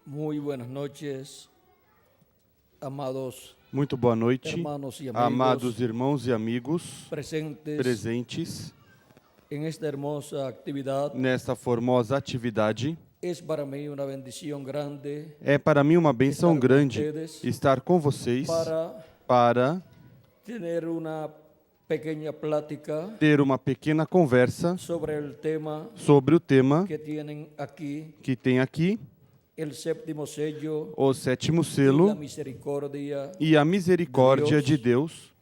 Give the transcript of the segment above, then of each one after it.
Muy buenas noches, amados Muito boa noite, hermanos y amigos amados irmãos e amigos presentes presentes en esta hermosa actividad. nesta formosa atividade. Es para mí una bendición grande É para mim uma benção estar com grande vocês estar com vocês para tener una pequeña plática ter uma pequena conversa sobre el tema sobre o tema que tienen aquí, que tem aqui, el séptimo sello o sétimo y la selo misericordia, e a misericórdia de Deus,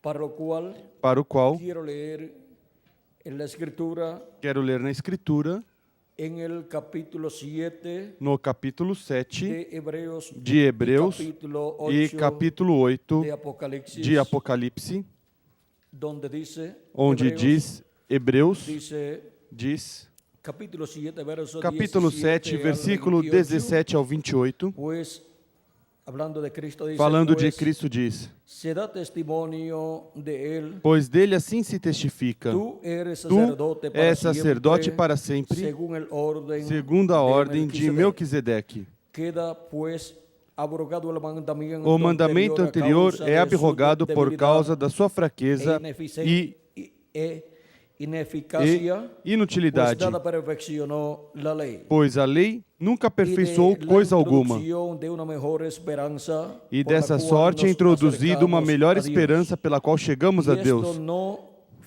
para lo cual para o qual quiero leer en la escritura quero ler na Escritura, en el capítulo 7 no capítulo 7 de Hebreos, de Hebreus capítulo 8 e capítulo 8 de Apocalipsis, de Apocalipse, donde dice, onde Hebreus diz, capítulo 7, verso capítulo 7, 17 al versículo 28, 17 ao 28, pues, hablando de Cristo, dice, falando de pues, Cristo diz: se da testimonio de él, pois dele assim se testifica, tú eres tu sacerdote para és sacerdote siempre, para sempre, según el orden segundo a ordem de Melquisedeque. Melquisedeque. Queda, pues, abrogado el mandamiento, O mandamento anterior é abrogado por causa da sua fraqueza e ineficácia, inutilidade, pues nada perfeccionó la ley. pois a lei nunca aperfeiçoou Y de la coisa alguma. introducción de una mejor esperanza, E por la dessa cual sorte é nos introduzida uma acercamos melhor a Dios. esperança pela qual chegamos a Y esto Deus. no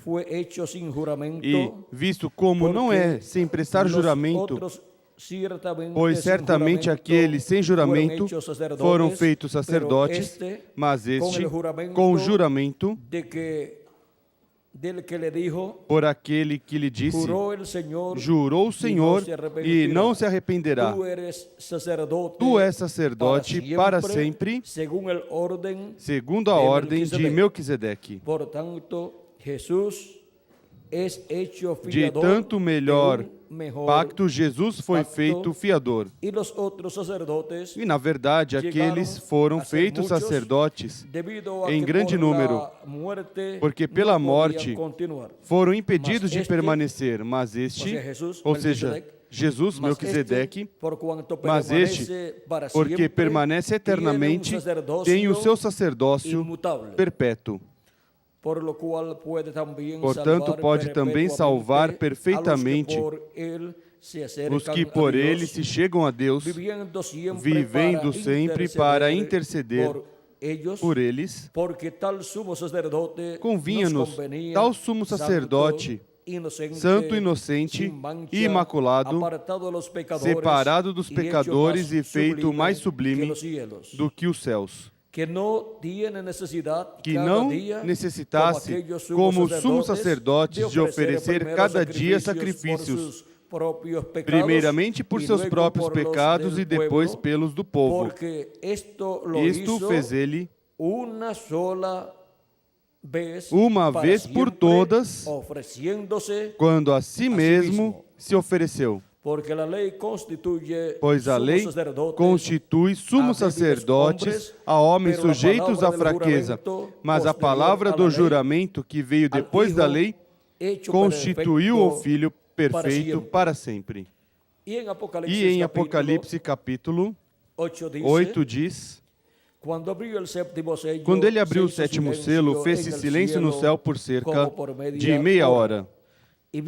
fue hecho sin juramento, E, visto como não é sem prestar los juramento, otros certamente pois sin certamente juramento aqueles sem juramento fueron hechos sacerdotes, foram feitos pero sacerdotes, este, mas este, el juramento com o juramento, del que le dijo, por aquele que lhe disse, juró el Señor, jurou o Senhor e não se arrependerá. tú eres sacerdote, Tu és sacerdote para sempre, según el orden segundo a de ordem de Melquisedeque. Melquisedeque. Por tanto, Jesús es hecho De fiador tanto melhor de un mejor pacto, Jesus foi pacto, feito fiador. y los otros sacerdotes, E, na verdade, aqueles foram feitos sacerdotes debido a em que grande por número, la muerte porque no pela podían morte continuar. foram impedidos de este, permanecer, mas este, Jesus, ou seja, Melquisedeque, Jesus, Mas Melquisedeque, este, por cuanto mas permanece este, para porque siempre, permanece eternamente, tem o seu sacerdócio inmutável, perpétuo. por lo cual puede también Portanto, salvar pode também salvar perfeitamente os que por ele se chegam a Deus, vivendo sempre para interceder por eles. porque tal sumo sacerdote Convinha-nos, nos convenía, tal sumo sacerdote, santo, inocente, sin mancha, imaculado, apartado dos pecadores, separado dos y hecho pecadores e más feito mais que sublime los cielos, do que os céus, que no tiene necesidad que cada não día, necessitasse, como aquellos como os sumos sacerdotes, sacerdotes, de oferecer primeiro cada dia sacrifícios sacrifícios, por sus próprios pecados, primeiramente por y seus luego próprios por los pecados del e depois pueblo, pelos do povo. porque esto lo Isto hizo fez ele una sola vez, uma para vez por siempre, todas, ofreciéndose, quando a si mesmo mesmo. se ofereceu. porque a lei constituye Pois a sumos lei sacerdotes constitui sumos a débiles sacerdotes hombres, a homens pero la sujeitos à palabra del fraqueza, juramento mas a posterior palavra a la do lei, juramento que veio al depois da Hijo lei hecho constituiu o perfecto Filho para perfeito siempre. para sempre. E em Apocalipse, E em Apocalipse capítulo 8 diz: quando quando ele abriu o sétimo selo, fez-se silêncio no céu por cerca de meia hora. E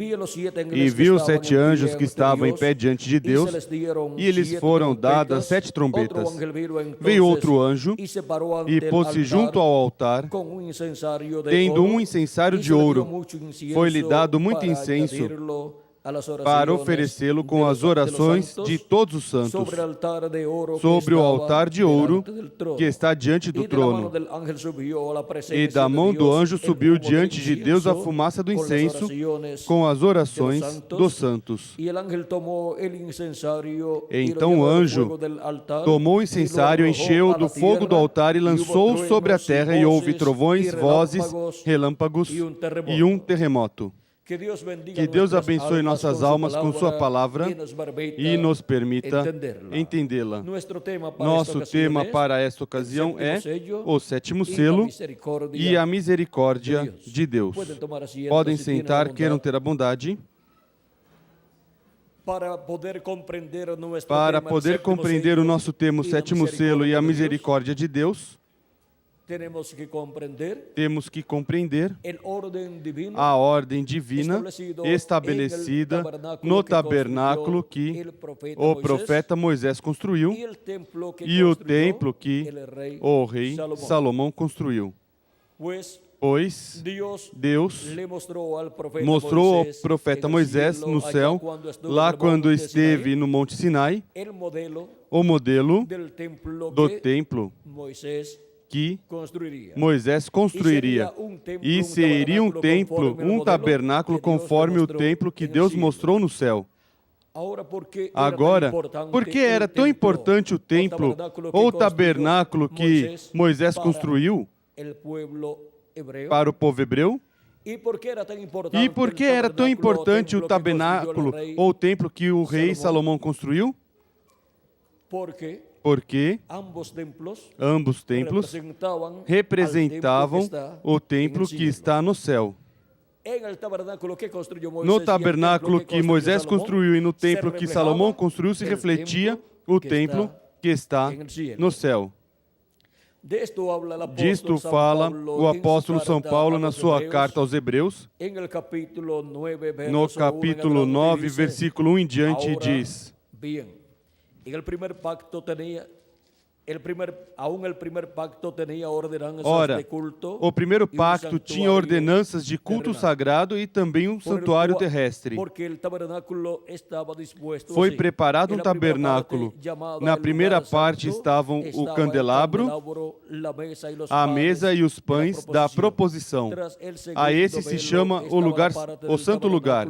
viu os 7 anjos que estavam em pé diante de Deus, e eles foram dadas 7 trombetas. Veio outro anjo e pôs-se junto ao altar, tendo um incensário de ouro. Foi-lhe dado muito incenso para oferecê-lo com as orações de todos os santos sobre o altar de ouro que está diante do trono. E da mão do anjo subiu diante de Deus a fumaça do incenso com as orações dos santos. Então o anjo tomou o incensário, encheu do fogo do altar e lançou sobre a terra, e houve trovões, vozes, relâmpagos e um terremoto. Que Deus abençoe nossas almas com sua palavra e nos permita entendê-la. Nosso tema para esta ocasião é o sétimo selo e a misericórdia de Deus. Podem sentar, queiram ter a bondade. Para poder compreender o nosso tema, o sétimo selo e a misericórdia de Deus, temos que compreender a ordem divina estabelecida no tabernáculo que o profeta Moisés construiu e o templo que o rei Salomão construiu. Pois Deus mostrou ao profeta Moisés no céu, lá quando esteve no Monte Sinai, o modelo do templo que Moisés construiria. E seria um templo, um tabernáculo conforme o templo que Deus mostrou no céu. Agora, por que era tão importante o templo ou o tabernáculo que Moisés construiu para o povo hebreu? E por que era tão importante o tabernáculo ou o templo que o rei Salomão construiu? Porque ambos templos representavam o templo que está no céu. No tabernáculo que Moisés construiu e no templo que Salomão construiu se refletia o templo que está no céu. Disto fala o apóstolo São Paulo na sua carta aos Hebreus, no capítulo 9, versículo 1 em diante, diz: Ora, o primeiro pacto tinha ordenanças de culto sagrado e também um santuário terrestre. Foi preparado um tabernáculo. Na primeira parte estavam o candelabro, a mesa e os pães da proposição. A esse se chama o santo lugar.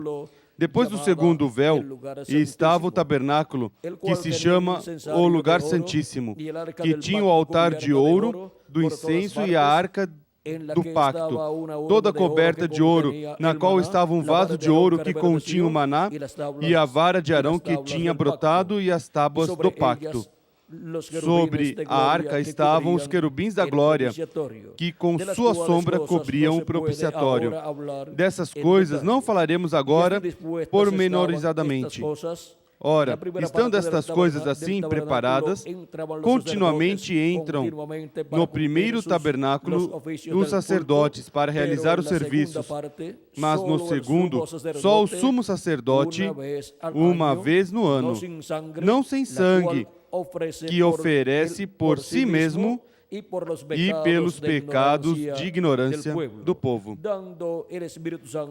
Depois do segundo véu estava o tabernáculo, que se chama o lugar santíssimo, que tinha o altar de ouro do incenso e a arca do pacto, toda coberta de ouro, na qual estava um vaso de ouro que continha o maná e a vara de Arão que tinha brotado e as tábuas do pacto. Sobre a arca estavam os querubins da glória, que com sua sombra cobriam o propiciatório. Dessas coisas não falaremos agora pormenorizadamente. Ora, estando estas coisas assim preparadas, continuamente entram no primeiro tabernáculo os sacerdotes para realizar os serviços, mas no segundo, só o sumo sacerdote, uma vez no ano, não sem sangue, que oferece por si mesmo e pelos pecados de ignorância do povo.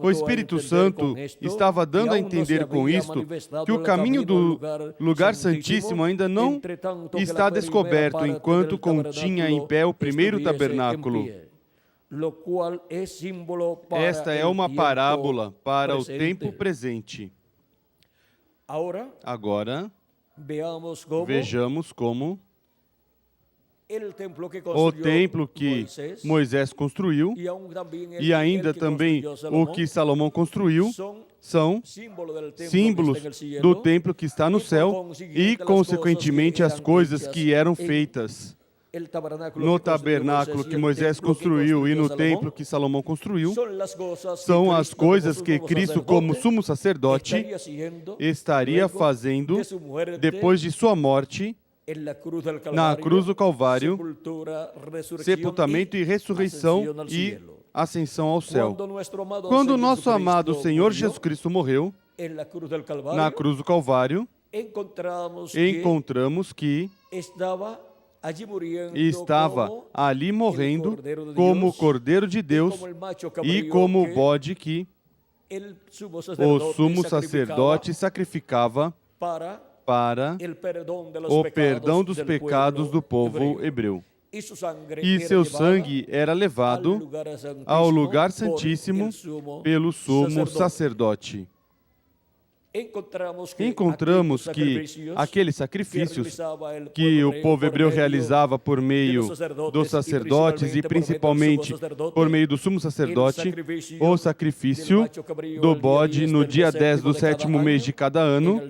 O Espírito Santo estava dando a entender com isto que o caminho do lugar santíssimo ainda não está descoberto enquanto continha em pé o primeiro tabernáculo. Esta é uma parábola para o tempo presente. Agora, vejamos como o templo que Moisés construiu e ainda também o que Salomão construiu são símbolos do templo que está no céu e, consequentemente, as coisas que eram feitas no tabernáculo que Moisés construiu e no templo que Salomão construiu são as coisas que Cristo, como sumo sacerdote, estaria fazendo depois de sua morte na cruz do Calvário, sepultamento e ressurreição e ascensão ao céu. Quando o nosso amado Senhor Jesus Cristo morreu na cruz do Calvário, encontramos que estava ali morrendo como o Cordeiro de Deus e como o bode que o sumo sacerdote sacrificava para o perdão dos pecados do povo hebreu. E seu sangue era levado ao lugar santíssimo pelo sumo sacerdote. Encontramos que aqueles sacrifícios que o povo hebreu realizava por meio dos sacerdotes e principalmente por meio do sumo sacerdote, o sacrifício do bode no dia 10 do 7º mês de cada ano,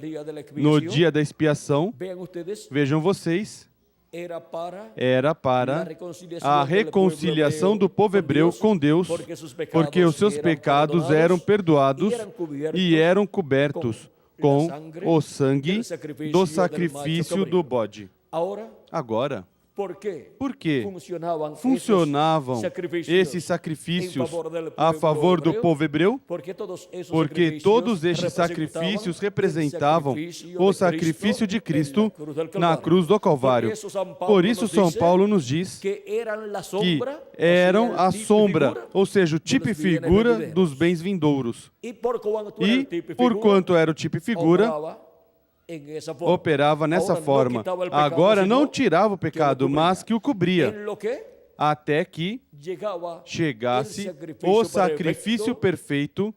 no dia da expiação, vejam vocês, era para a reconciliação do povo hebreu com Deus, porque os seus pecados eram perdoados e eram cobertos com o sangue do sacrifício do bode. Agora, por que funcionavam esses sacrifícios a favor do povo hebreu? Porque todos estes sacrifícios representavam o sacrifício de Cristo na cruz do Calvário. Por isso, São Paulo nos diz que eram a sombra, ou seja, o tipo e figura dos bens vindouros. E, porquanto era o tipo e figura, operava nessa forma. Agora não tirava o pecado, mas que o cobria, até que chegasse o sacrifício perfeito,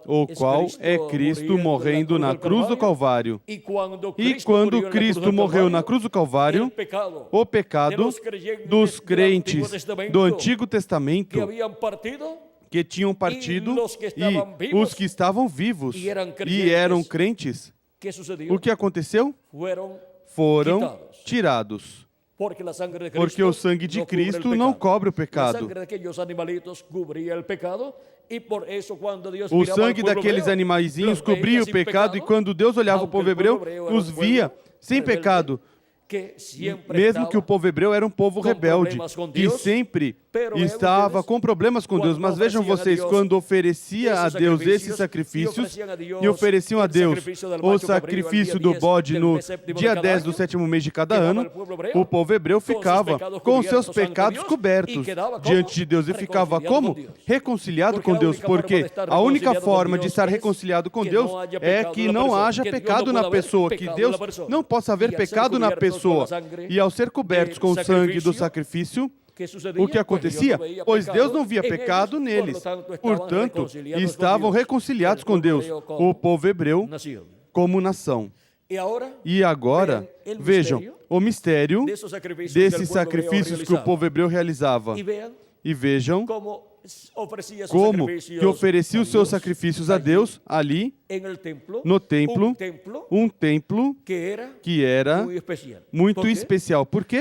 o qual é Cristo morrendo na cruz do Calvário. E quando Cristo morreu na cruz do Calvário, o pecado dos crentes do Antigo Testamento que tinham partido e os que estavam vivos e eram crentes, o que aconteceu? Foram tirados. Porque o sangue de Cristo não cobre o pecado. O sangue daqueles animaizinhos cobria o pecado, e quando Deus olhava o povo hebreu, os via sem pecado. Mesmo que o povo hebreu era um povo rebelde e sempre estava com problemas com Deus. Mas vejam vocês, quando oferecia a Deus esses sacrifícios e ofereciam a Deus o sacrifício do bode no dia 10 do 7º mês de cada ano, o povo hebreu ficava com seus pecados cobertos diante de Deus e ficava como? Reconciliado com Deus, porque a única forma de estar reconciliado com Deus é que não haja pecado na pessoa, que Deus não possa haver pecado na pessoa. E ao ser cobertos com o sangue do sacrifício, o que acontecia? Pois Deus não via pecado neles. Portanto, estavam reconciliados com Deus, o povo hebreu, como nação. E agora, vejam, o mistério desses sacrifícios que o povo hebreu realizava. E vejam como que oferecia os seus sacrifícios a Deus ali no templo, um templo que era muito especial. Por quê?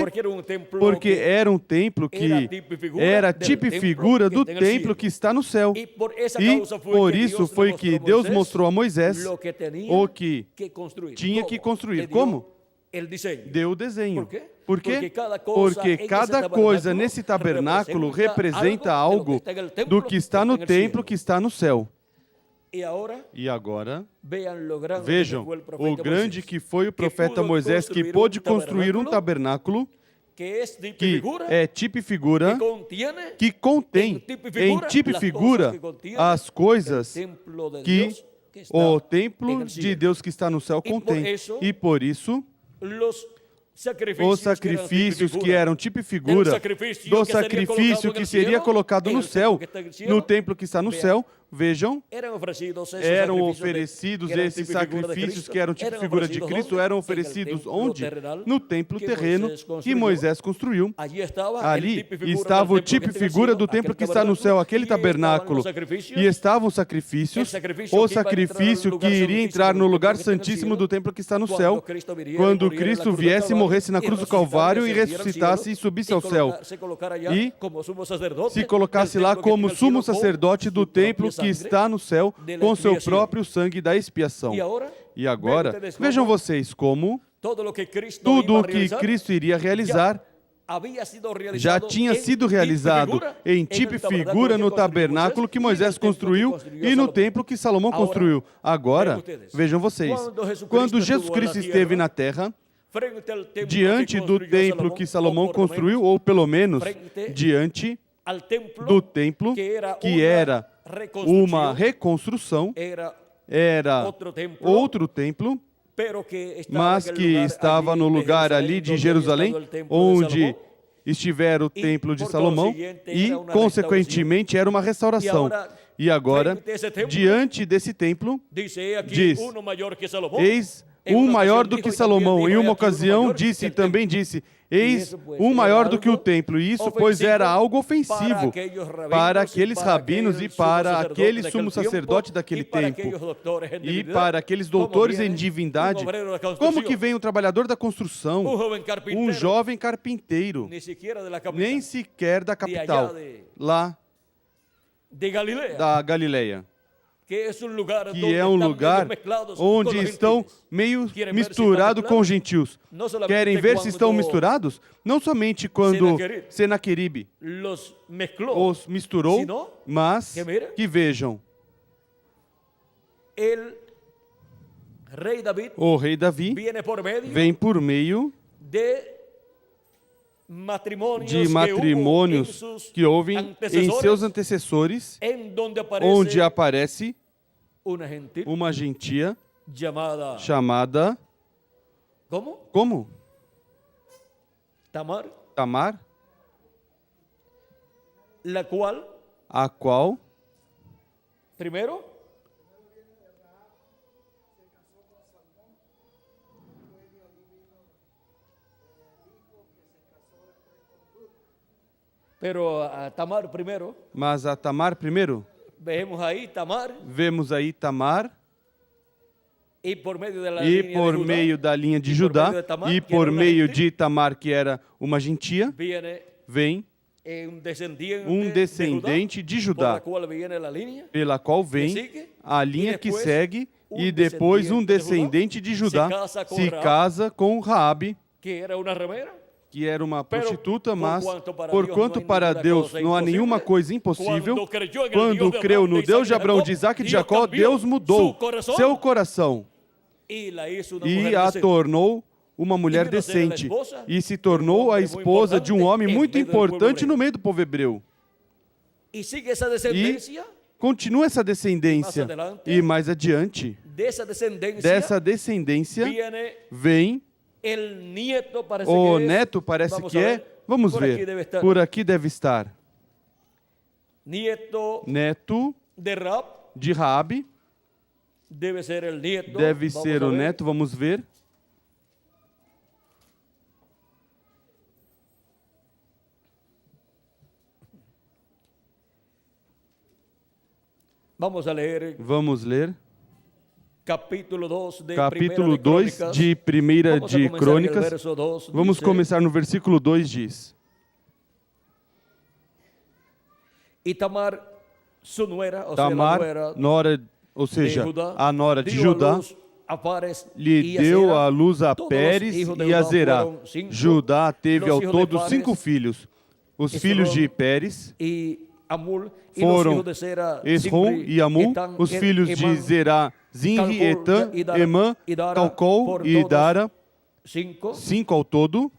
Porque era um templo que era tipo e figura do templo que está no céu. E por isso foi que Deus mostrou a Moisés o que tinha que construir. Como? Deu o desenho. Por quê? Porque cada coisa nesse tabernáculo representa algo do que está no templo que está no céu. E agora, vejam o grande que foi o profeta Moisés, que pôde construir um tabernáculo que é tipo e figura, que contém em tipo e figura as coisas que o templo de Deus que está no céu contém. E por isso, os sacrifícios que eram tipo e figura do sacrifício que seria colocado no céu, no templo que está no céu, vejam, eram oferecidos esses sacrifícios que eram tipo e figura de Cristo, eram oferecidos onde? No templo terreno que Moisés construiu. Ali estava o tipo e figura do templo que está no céu, aquele tabernáculo, e estavam os sacrifícios, o sacrifício que iria entrar no lugar santíssimo do templo que está no céu, quando Cristo viesse, morresse na cruz do Calvário e ressuscitasse e subisse ao céu. E se colocasse lá como sumo sacerdote do templo que está no céu, com seu próprio sangue da expiação. E agora, vejam vocês como tudo o que Cristo iria realizar já tinha sido realizado em tipo e figura no tabernáculo que Moisés construiu e no templo que Salomão construiu. Agora, vejam vocês, quando Jesus Cristo esteve na terra, diante do templo que Salomão construiu, ou pelo menos diante do templo que era uma reconstrução, era outro templo, mas que estava no lugar ali de Jerusalém, onde estivera o templo de Salomão, e, consequentemente, era uma restauração. E agora, diante desse templo, diz, eis um maior do que Salomão. Em uma ocasião também disse, eis um maior do que o templo. E isso, pois, era algo ofensivo para aqueles rabinos e para aquele sumo sacerdote daquele tempo e para aqueles doutores em divindade. Como que vem o trabalhador da construção, um jovem carpinteiro, nem sequer da capital, lá da Galileia, que é um lugar onde estão meio misturados com os gentios. Querem ver se estão misturados? Não somente quando Senaqueribe os misturou, mas que vejam, o rei Davi vem por meio de matrimônios que houve em seus antecessores, onde aparece uma gentia chamada como? Tamar, a qual primeiro mas a Tamar primeiro, vemos aí Tamar, e por meio da linha de Judá, e por meio de Tamar, que era uma gentia, vem um descendente de Judá, pela qual vem a linha que segue, e depois um descendente de Judá se casa com Raabe, que era uma prostituta, mas porquanto para Deus não há nenhuma coisa impossível, quando creu no Deus de Abraão, de Isaac e de Jacó, Deus mudou seu coração e a tornou uma mulher decente, e se tornou a esposa de um homem muito importante no meio do povo hebreu. E continua essa descendência, e mais adiante, dessa descendência vem o neto, parece que é, vamos ver, por aqui deve estar, neto de Raabe, deve ser o neto, vamos ver. Vamos ler. Capítulo 2 de Primeira de Crônicas. Vamos começar no versículo 2, diz: E Tamar, nora, ou seja, a nora de Judá, lhe deu à luz a Pérez e a Zerá. Judá teve ao todo 5 filhos. Os filhos de Pérez foram Esrom e Amul. Os filhos de Zerá, Zinri, Etan, Emã, Calcol e Dara, 5 ao todo.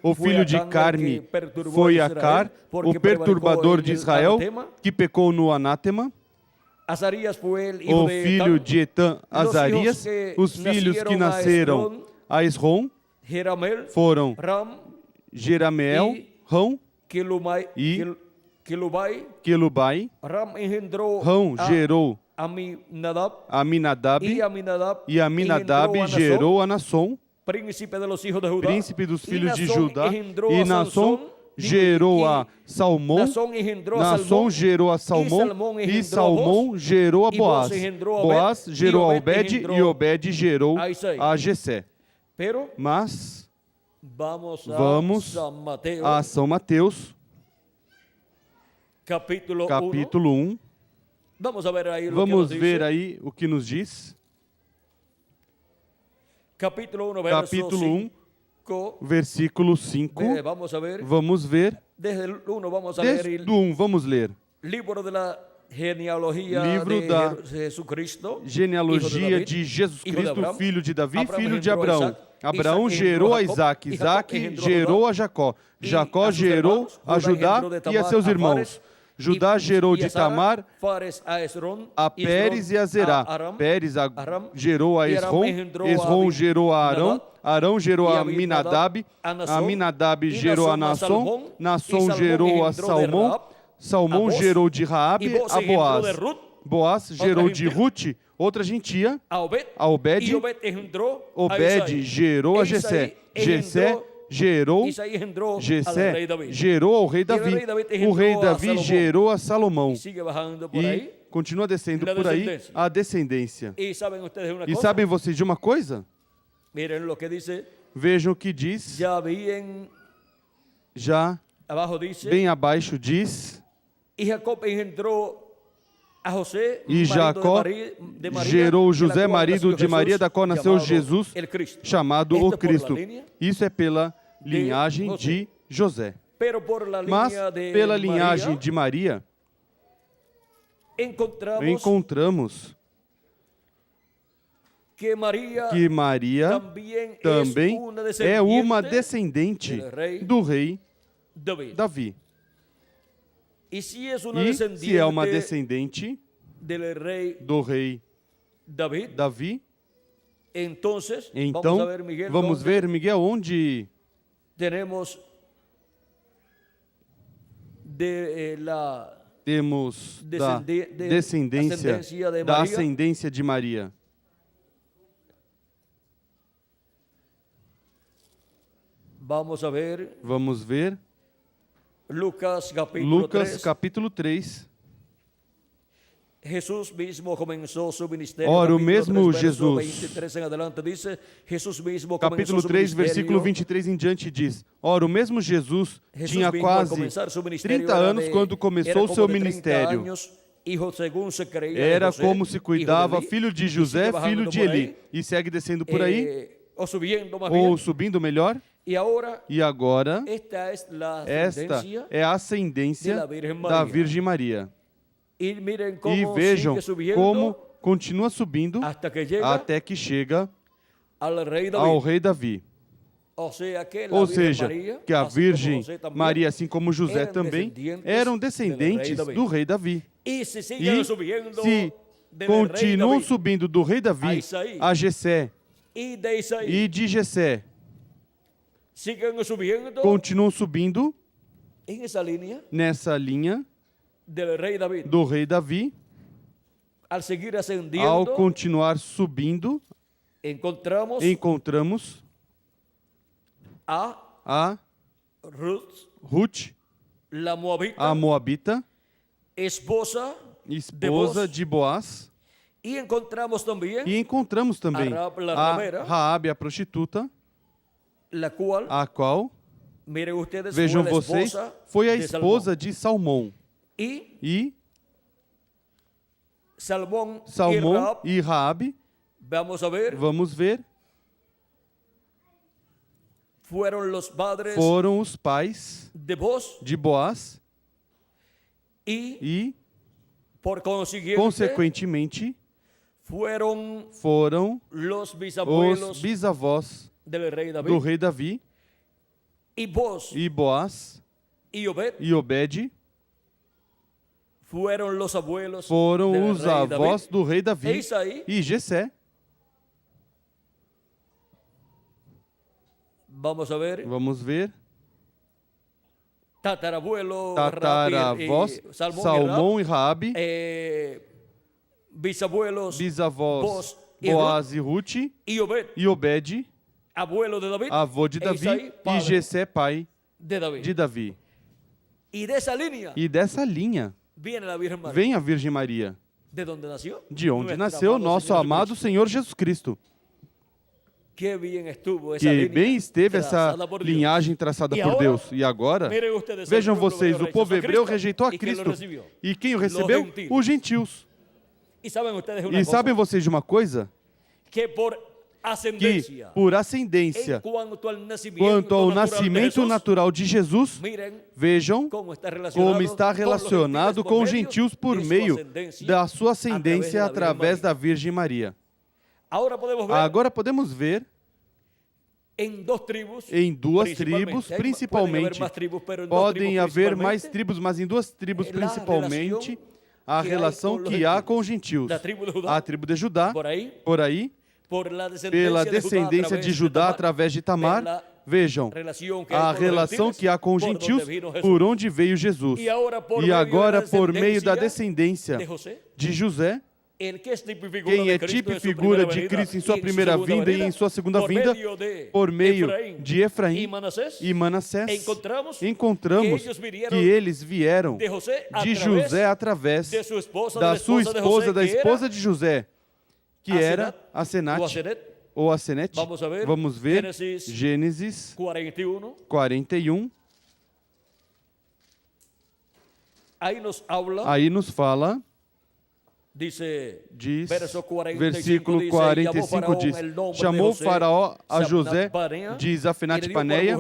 O filho de Carmi foi Acar, o perturbador de Israel, que pecou no anátema. O filho de Etan, Azarias. Os filhos que nasceram a Esrom foram Jerameel, Rão e Quelubai. Rão gerou Aminadab, e Aminadab gerou a Nasson, príncipe dos filhos de Judá, e Nasson gerou a Salmão, Nasson gerou a Salmão, e Salmão gerou a Boaz. Boaz gerou a Obed, e Obed gerou a Jessé. Mas vamos a São Mateus, capítulo 1. Vamos ver aí o que nos diz. Capítulo 1, versículo 5. Vamos ver. Desde o 1, vamos ler. Livro da genealogia de Jesus Cristo, filho de Davi, filho de Abraão. Abraão gerou a Isaac, Isaac gerou a Jacó, Jacó gerou a Judá e a seus irmãos. Judá gerou de Tamar a Pérez e a Zerá. Pérez gerou a Esrom, Esrom gerou a Arão, Arão gerou a Aminadab, Aminadab gerou a Nasson, Nasson gerou a Salmão, Salmão gerou de Raabe a Boaz. Boaz gerou de Ruth outra gentia, a Obed, Obed gerou a Jessé, Jessé gerou ao rei Davi. O rei Davi gerou a Salomão. E continua descendo por aí a descendência. E sabem vocês de uma coisa? Vejam o que diz. Já bem abaixo diz: a José, E marido Jacó de María, gerou de la José, cual marido nació de Maria, Jesús, da qual nasceu llamado Jesus, el Cristo. chamado Esto o por la Cristo. línea Isso é pela linhagem José. de José. Pero por la Mas, línea de pela linhagem María, de Maria, encontramos que María que Maria também é uma descendente do rei David. Davi. E se é uma descendente do rei Davi, então vamos ver, Miguel, onde temos temos da descendência da ascendência de Maria. Vamos ver Lucas capítulo 3. Jesús mismo comenzó su ministerio. Ora, o capítulo mesmo 3, verso Jesus. 23 em adelante dice, Jesús mismo Capítulo comenzó su 3, versículo ministerio. 23 em diante diz: Ora, o mesmo Jesus Jesús tinha mismo, al quase comenzar su ministerio, 30 era anos de- quando era começou o como seu de 30 ministério. años, hijo, según se creía, de Era José, como se hijo cuidava, de Eli, filho de y José, sigue bajando filho de por Eli. ahí, E segue descendo por aí, o subiendo más ou bien. subindo melhor. Y ahora, E agora, esta es la esta ascendencia. é a ascendência da Virgem da Maria. Virgem Maria. Y miren E cómo vejam sigue subiendo como continua subindo hasta que llega até que chega al rey ao David. rei Davi. Ou seja, Ou seja, que a Virgem Maria, assim como José eram também, descendentes eram do descendentes rei Davi. do rei Davi. E se E siguen subiendo se del continuam rei David subindo do rei Davi a Isaí. a Jessé y de Isaí e de Jessé, siguen subiendo continuam subindo en esa línea nessa linha del rey David. do rei Davi. Al seguir Ao ascendiendo, continuar subindo, encontramos a Ruth, la Moabita, a Moabita, esposa esposa de Boaz. E encontramos também a Raabe, a prostituta, a qual, miren ustedes, vejam fue la vocês, esposa foi a de esposa de Salmão. E Salmão e Raabe, vamos ver, foram os pais de Boaz e consequentemente, foram os bisavós do rei Davi. E Boaz e Obed foram os avós do rei Davi e Jessé. Vamos ver. Tataravós, Salmão e Raabe. Bisavós, Boaz e Ruth. E Obed, avô de Davi. E Jessé, pai de Davi. E dessa linha vem a Virgem Maria, de onde nasceu nosso amado Senhor Jesus Cristo. Que bem esteve essa linhagem traçada por Deus. E agora, vejam vocês, o povo hebreu rejeitou a Cristo. E quem o recebeu? Os gentios. E sabem vocês de uma coisa? Que por ascendência, quanto ao nascimento natural de Jesus, vejam como está relacionado com os gentios por meio da sua ascendência através da Virgem Maria. Agora podemos ver em duas tribos, principalmente. Podem haver mais tribos, mas em duas tribos, principalmente, a relação que há com os gentios. A tribo de Judá, por aí, pela descendência de Judá através de Tamar, vejam a relação que há com os gentios por onde veio Jesus. E agora, por meio da descendência de José, quem é tipo e figura de Cristo em sua primeira vinda e em sua segunda vinda, por meio de Efraim e Manassés, encontramos que eles vieram de José através da sua esposa, da esposa de José, que era a Senate ou a Senete. Vamos ver Gênesis 41. Aí nos fala Diz, verso 45, versículo dice, 45 diz, chamou Faraó a José de Zafenate Paneia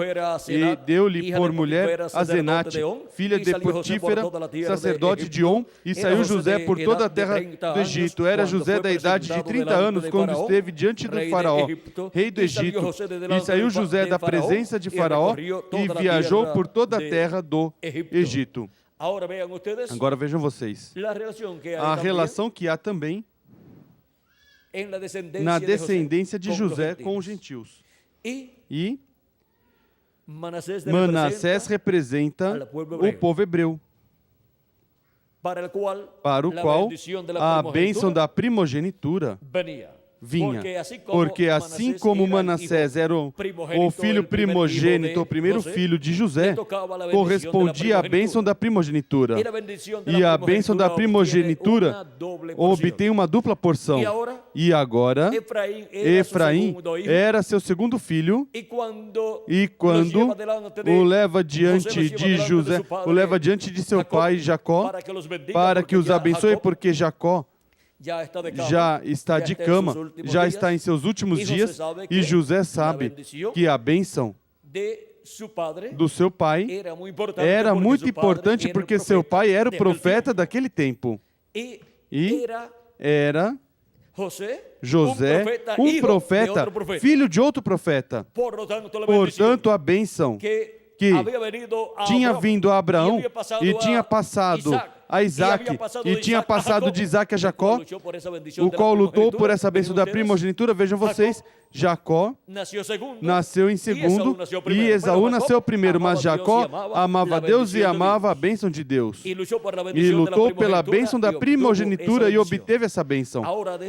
e deu-lhe por mulher a Zenate, filha de Potífera, sacerdote de On, e saiu José por toda a terra do Egito. Era José da idade de 30 anos quando esteve diante do Faraó, rei do Egito, e saiu José da presença de Faraó e viajou por toda a terra do Egito. Agora vejam vocês a relação que há também na descendência de José com os gentios. E Manassés representa o povo hebreu, para o qual a bênção da primogenitura vinha. Porque assim como Manassés era o filho primogênito, o primeiro filho de José, correspondia à bênção da primogenitura. E a bênção da primogenitura obtém uma dupla porção. E agora, Efraim era seu segundo filho, e quando o leva diante de José, o leva diante de seu pai Jacó, para que os abençoe, porque Jacó já está de cama, já está em seus últimos dias, e José sabe que a bênção do seu pai era muito importante, porque seu pai era o profeta daquele tempo. E era José, um profeta, filho de outro profeta. Portanto, a bênção que tinha vindo a Abraão e tinha passado a Isaac, e tinha passado de Isaac a Jacó, o qual lutou por essa bênção da primogenitura. Vejam vocês, Jacó nasceu em segundo e Esaú nasceu primeiro, mas Jacó amava Deus e amava a bênção de Deus. E lutou pela bênção da primogenitura e obteve essa bênção.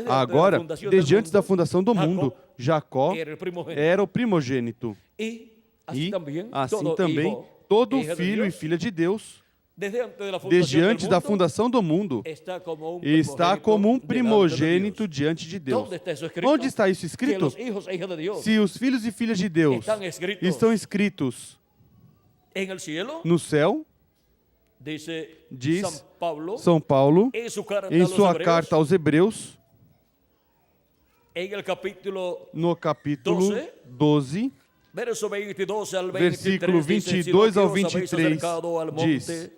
Agora, desde antes da fundação do mundo, Jacó era o primogênito. E, assim também, todo filho e filha de Deus, desde antes da fundação do mundo, está como um primogênito diante de Deus. Onde está isso escrito? Se os filhos e filhas de Deus estão escritos no céu, diz São Paulo, em sua carta aos Hebreus, no capítulo 12, versículo 22 ao 23, diz: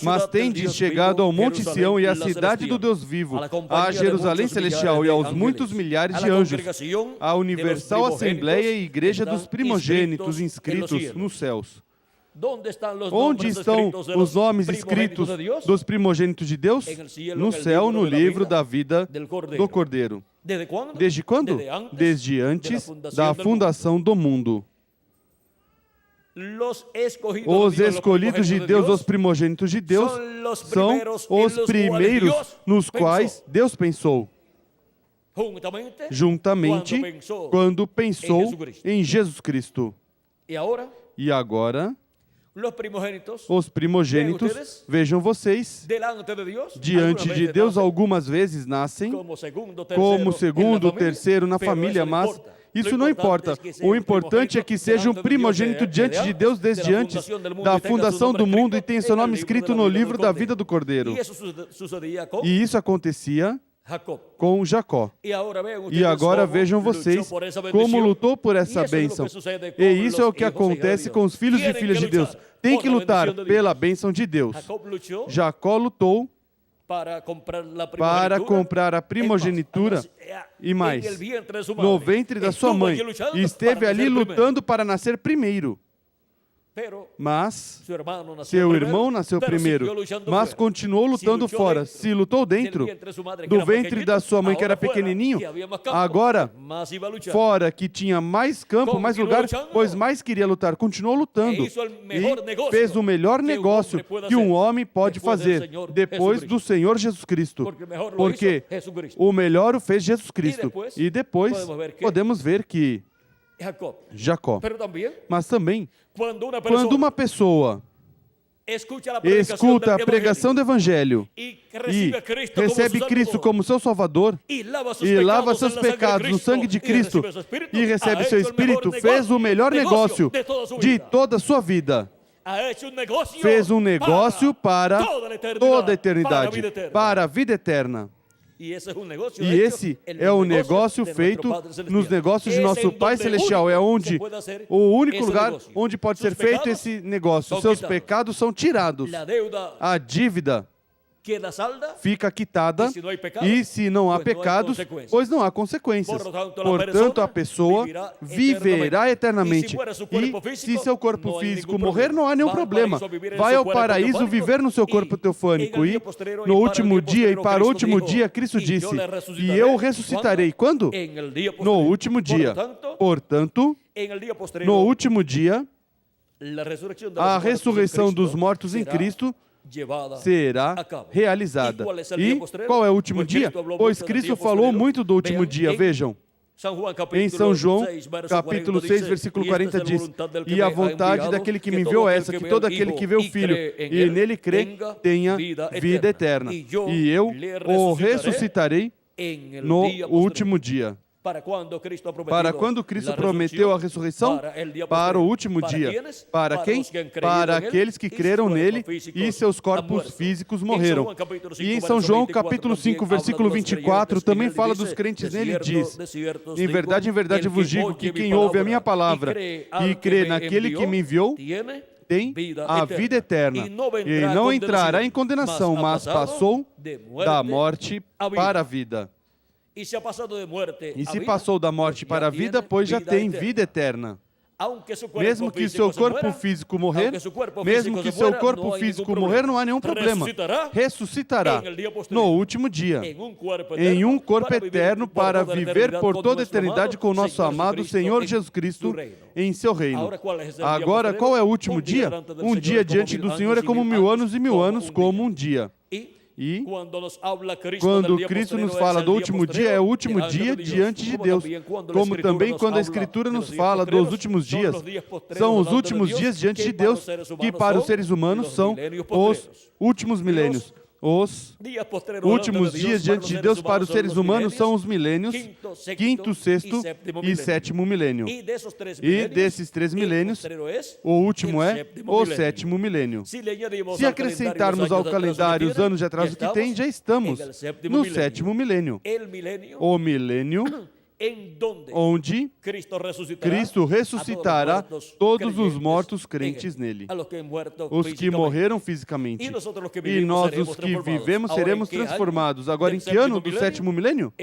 mas tendes chegado ao Monte Sião e à cidade do Deus vivo, à Jerusalém celestial e aos muitos milhares de anjos, à universal assembleia e igreja dos primogênitos inscritos nos céus. Onde estão os nomes escritos dos primogênitos de Deus? No céu, no livro da vida do Cordeiro. Desde quando? Desde antes da fundação do mundo. Os escolhidos de Deus, os primogênitos de Deus, são os primeiros nos quais Deus pensou, juntamente quando pensou em Jesus Cristo. E agora, os primogênitos, vejam vocês, diante de Deus algumas vezes nascem como segundo, terceiro na família, mas isso não importa. O importante é que seja um primogênito diante de Deus desde antes da fundação do mundo e tenha seu nome escrito no livro da vida do Cordeiro. E isso acontecia com Jacó. E agora vejam vocês como lutou por essa bênção. E isso é o que acontece com os filhos e filhas de Deus. Tem que lutar pela bênção de Deus. Jacó lutou para comprar a primogenitura e mais, no ventre da sua mãe, e esteve ali lutando para nascer primeiro. Mas seu irmão nasceu primeiro, mas continuou lutando fora. Se lutou dentro do ventre da sua mãe, que era pequenininho, agora fora, que tinha mais campo, mais lugar, pois mais queria lutar, continuou lutando e fez o melhor negócio que um homem pode fazer depois do Senhor Jesus Cristo, porque o melhor o fez Jesus Cristo. E depois podemos ver que Jacó. Mas também, quando uma pessoa escuta a pregação do Evangelho e recebe Cristo como seu Salvador e lava seus pecados no sangue de Cristo e recebe seu Espírito, fez o melhor negócio de toda a sua vida. fez um negócio para toda a eternidade, para a vida eterna. E esse é o negócio feito nos negócios de nosso Pai Celestial. É onde o único lugar onde pode ser feito esse negócio. Seus pecados são tirados. A dívida fica quitada, e se não há pecados, pois não há consequências. Portanto, a pessoa viverá eternamente. E se seu corpo físico morrer, não há nenhum problema. Vai ao paraíso viver no seu corpo teofânico. E no último dia, e para o último dia, Cristo disse: e eu ressuscitarei. Quando? No último dia. Portanto, no último dia, a ressurreição dos mortos em Cristo será realizada. E qual é o último dia? Pois Cristo falou muito do último dia. Vejam, em São João, capítulo 6, versículo 40 diz: e a vontade daquele que me enviou é essa, que todo aquele que vê o Filho e nele crê, tenha vida eterna. E eu o ressuscitarei no último dia. Para quando Cristo prometeu a ressurreição? Para o último dia. Para quem? Para aqueles que creram nele e seus corpos físicos morreram. E em São João, capítulo 5, versículo 24, também fala dos crentes nele e diz: em verdade vos digo que quem ouve a minha palavra e crê naquele que me enviou, tem a vida eterna, e não entrará em condenação, mas passou da morte para a vida. E se passou da morte para a vida, pois já tem vida eterna. Mesmo que seu corpo físico morrer, não há nenhum problema. Ressuscitará no último dia, em um corpo eterno, para viver por toda a eternidade com o nosso amado Senhor Jesus Cristo em seu reino. Agora, qual é o último dia? Um dia diante do Senhor é como 1000 anos, e 1000 anos como um dia. E quando Cristo nos fala do último dia, é o último dia diante de Deus. Como também quando a Escritura nos fala dos últimos dias, são os últimos dias diante de Deus, que para os seres humanos são os últimos milênios. Os últimos dias diante de Deus para os seres humanos são os milênios, quinto, sexto e sétimo milênio. E desses 3 milênios, o último é o sétimo milênio. Se acrescentarmos ao calendário os anos de atraso que tem, já estamos no sétimo milênio. O milênio onde Cristo ressuscitará todos os mortos crentes nele, os que morreram fisicamente. E nós, os que vivemos, seremos transformados. Agora, em que ano do sétimo milênio?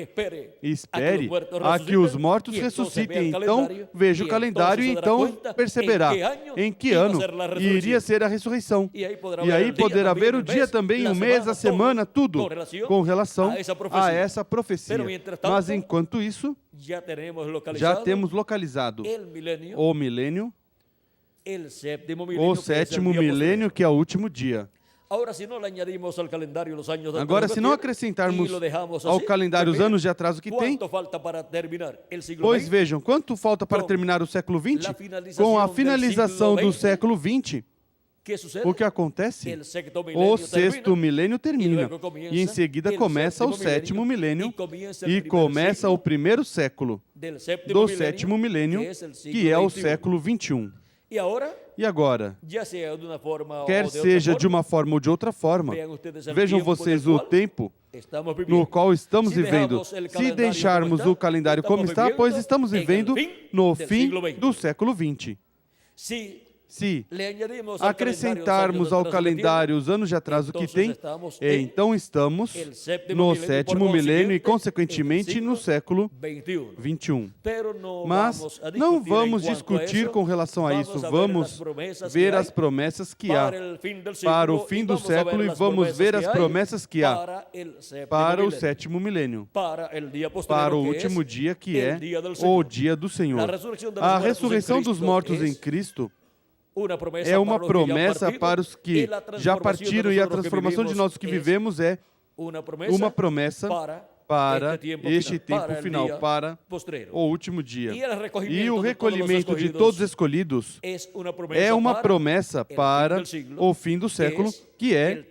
Espere a que os mortos ressuscitem. Então, veja o calendário e então perceberá em que ano iria ser a ressurreição. E aí poderá ver o dia também, o mês, a semana, tudo com relação a essa profecia. Mas, enquanto isso, já temos localizado o milênio, o sétimo milênio, que é o último dia. Agora, se não acrescentarmos ao calendário os anos de atraso que tem, pois vejam, quanto falta para terminar o século XX? Com a finalização do século XX, o que acontece? O sexto milênio termina, e em seguida começa o sétimo milênio, e começa o primeiro século do sétimo milênio, que é o século 21. E agora, quer seja de uma forma ou de outra forma, vejam vocês o tempo no qual estamos vivendo. Se deixarmos o calendário como está, pois estamos vivendo no fim do século 20. Se acrescentarmos ao calendário os anos de atraso que tem, então estamos no sétimo milênio e, consequentemente, no século 21. Mas não vamos discutir com relação a isso. Vamos ver as promessas que há para o fim do século, e vamos ver as promessas que há para o sétimo milênio, para o último dia, que é o dia do Senhor. A ressurreição dos mortos em Cristo é uma promessa para os que já partiram, e a transformação de nós que vivemos é uma promessa para este tempo final, para o último dia. E o recolhimento de todos os escolhidos é uma promessa para o fim do século, que é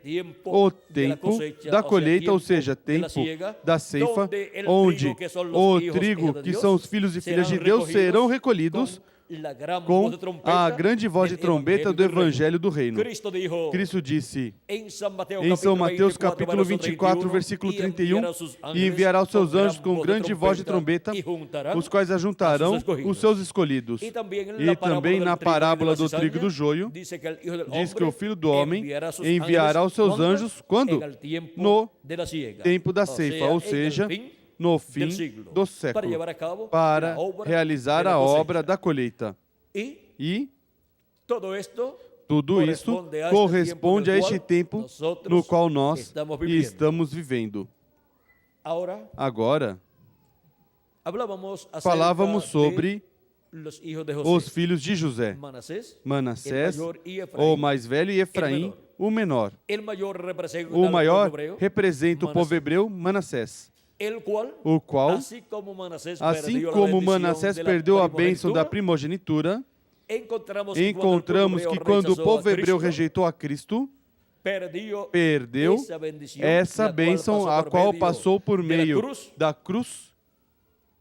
o tempo da colheita, ou seja, tempo da ceifa, onde o trigo, que são os filhos e filhas de Deus, serão recolhidos la gran com voz de trompeta a grande voz de del trombeta do Evangelio del Reino. Evangelho do Reino. Cristo dijo Cristo disse em São Mateus capítulo 24, versículo 31, e enviará os seus anjos com grande voz de trombeta, os quais ajuntarão os seus escolhidos. E também na parábola do trigo e do joio, diz que o Filho do Homem enviará os seus anjos quando? No tempo da ceifa, ou seja, no fim do século, para realizar a obra da colheita. E tudo isso corresponde a este tempo no qual nós estamos vivendo. Agora, falávamos sobre os filhos de José, Manassés, o mais velho, e Efraim, o menor. O maior representa o povo hebreu, Manassés, o qual, assim como Manassés perdeu a bênção da primogenitura, encontramos que quando o povo hebreu rejeitou a Cristo, perdeu essa bênção, a qual passou por meio da cruz,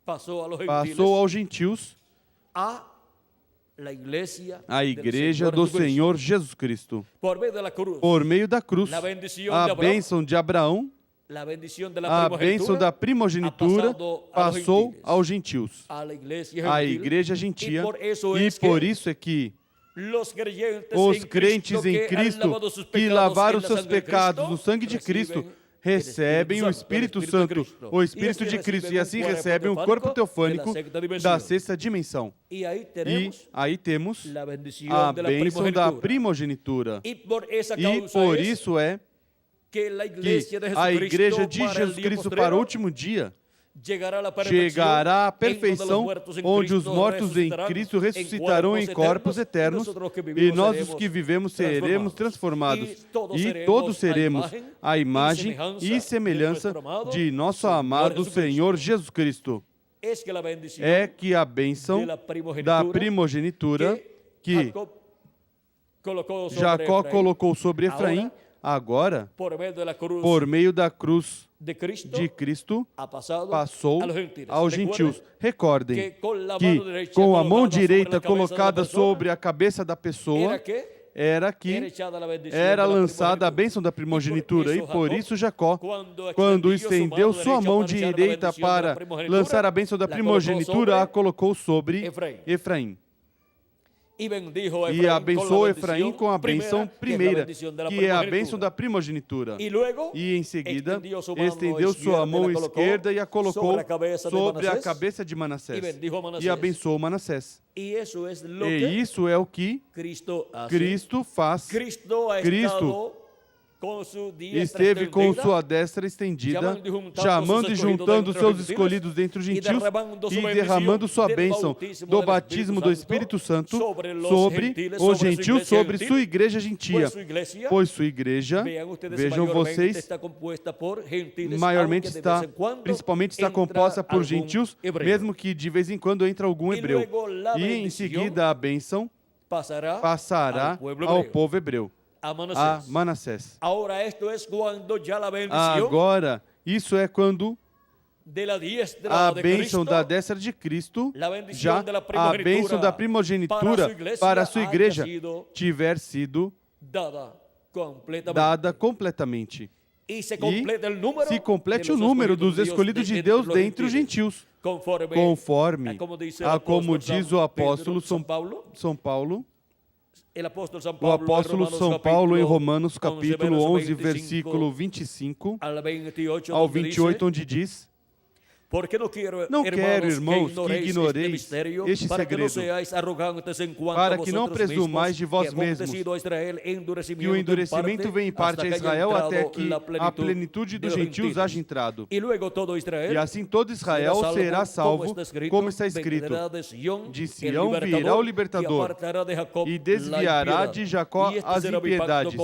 passou aos gentios, a igreja do Senhor Jesus Cristo. Por meio da cruz, a bênção de Abraão, a bênção da primogenitura passou aos gentios, a igreja gentia, e por isso é que os crentes em Cristo que lavaram seus pecados no sangue de Cristo recebem o Espírito Santo, o Espírito de Cristo, e assim recebem o corpo teofânico da sexta dimensão. E aí temos a bênção da primogenitura. E por isso é que a igreja de Jesus Cristo para o último dia chegará à perfeição, onde os mortos em Cristo ressuscitarão em corpos eternos, e nós, os que vivemos, seremos transformados, e todos seremos a imagem e semelhança de nosso amado Senhor Jesus Cristo. É que a bênção da primogenitura que Jacó colocou sobre Efraim, agora, por meio da cruz de Cristo, passou aos gentios. Recordem que com a mão direita colocada sobre a cabeça da pessoa, era lançada a bênção da primogenitura, e por isso Jacó, quando estendeu sua mão direita para lançar a bênção da primogenitura, a colocou sobre Efraim. E abençoou Efraim com a bênção primeira, que é a bênção da primogenitura. E em seguida, estendeu sua mão esquerda e a colocou sobre a cabeça de Manassés. E abençoou Manassés. E isso é o que Cristo faz. Cristo esteve com sua destra estendida, chamando e juntando seus escolhidos dentre os gentios e derramando sua bênção do batismo do Espírito Santo sobre os gentios, sobre sua igreja gentia. Pois sua igreja, vejam vocês, principalmente está composta por gentios, mesmo que de vez em quando entra algum hebreu. E em seguida a bênção passará ao povo hebreu, a Manassés. Agora, isso é quando a bênção da destra de Cristo, já a bênção da primogenitura para a sua igreja, tiver sido dada completamente. E se complete o número dos escolhidos de Deus dentre os gentios, conforme a como diz o apóstolo São Paulo, o apóstolo São Paulo em Romanos capítulo 11, versículo 25 ao 28, onde diz: Não quero, irmãos, que ignoreis este segredo, para que não presumais de vós mesmos, que o endurecimento vem em parte a Israel até que a plenitude dos gentios haja entrado. E assim todo Israel será salvo, como está escrito: De Sião virá o libertador, e desviará de Jacó as impiedades.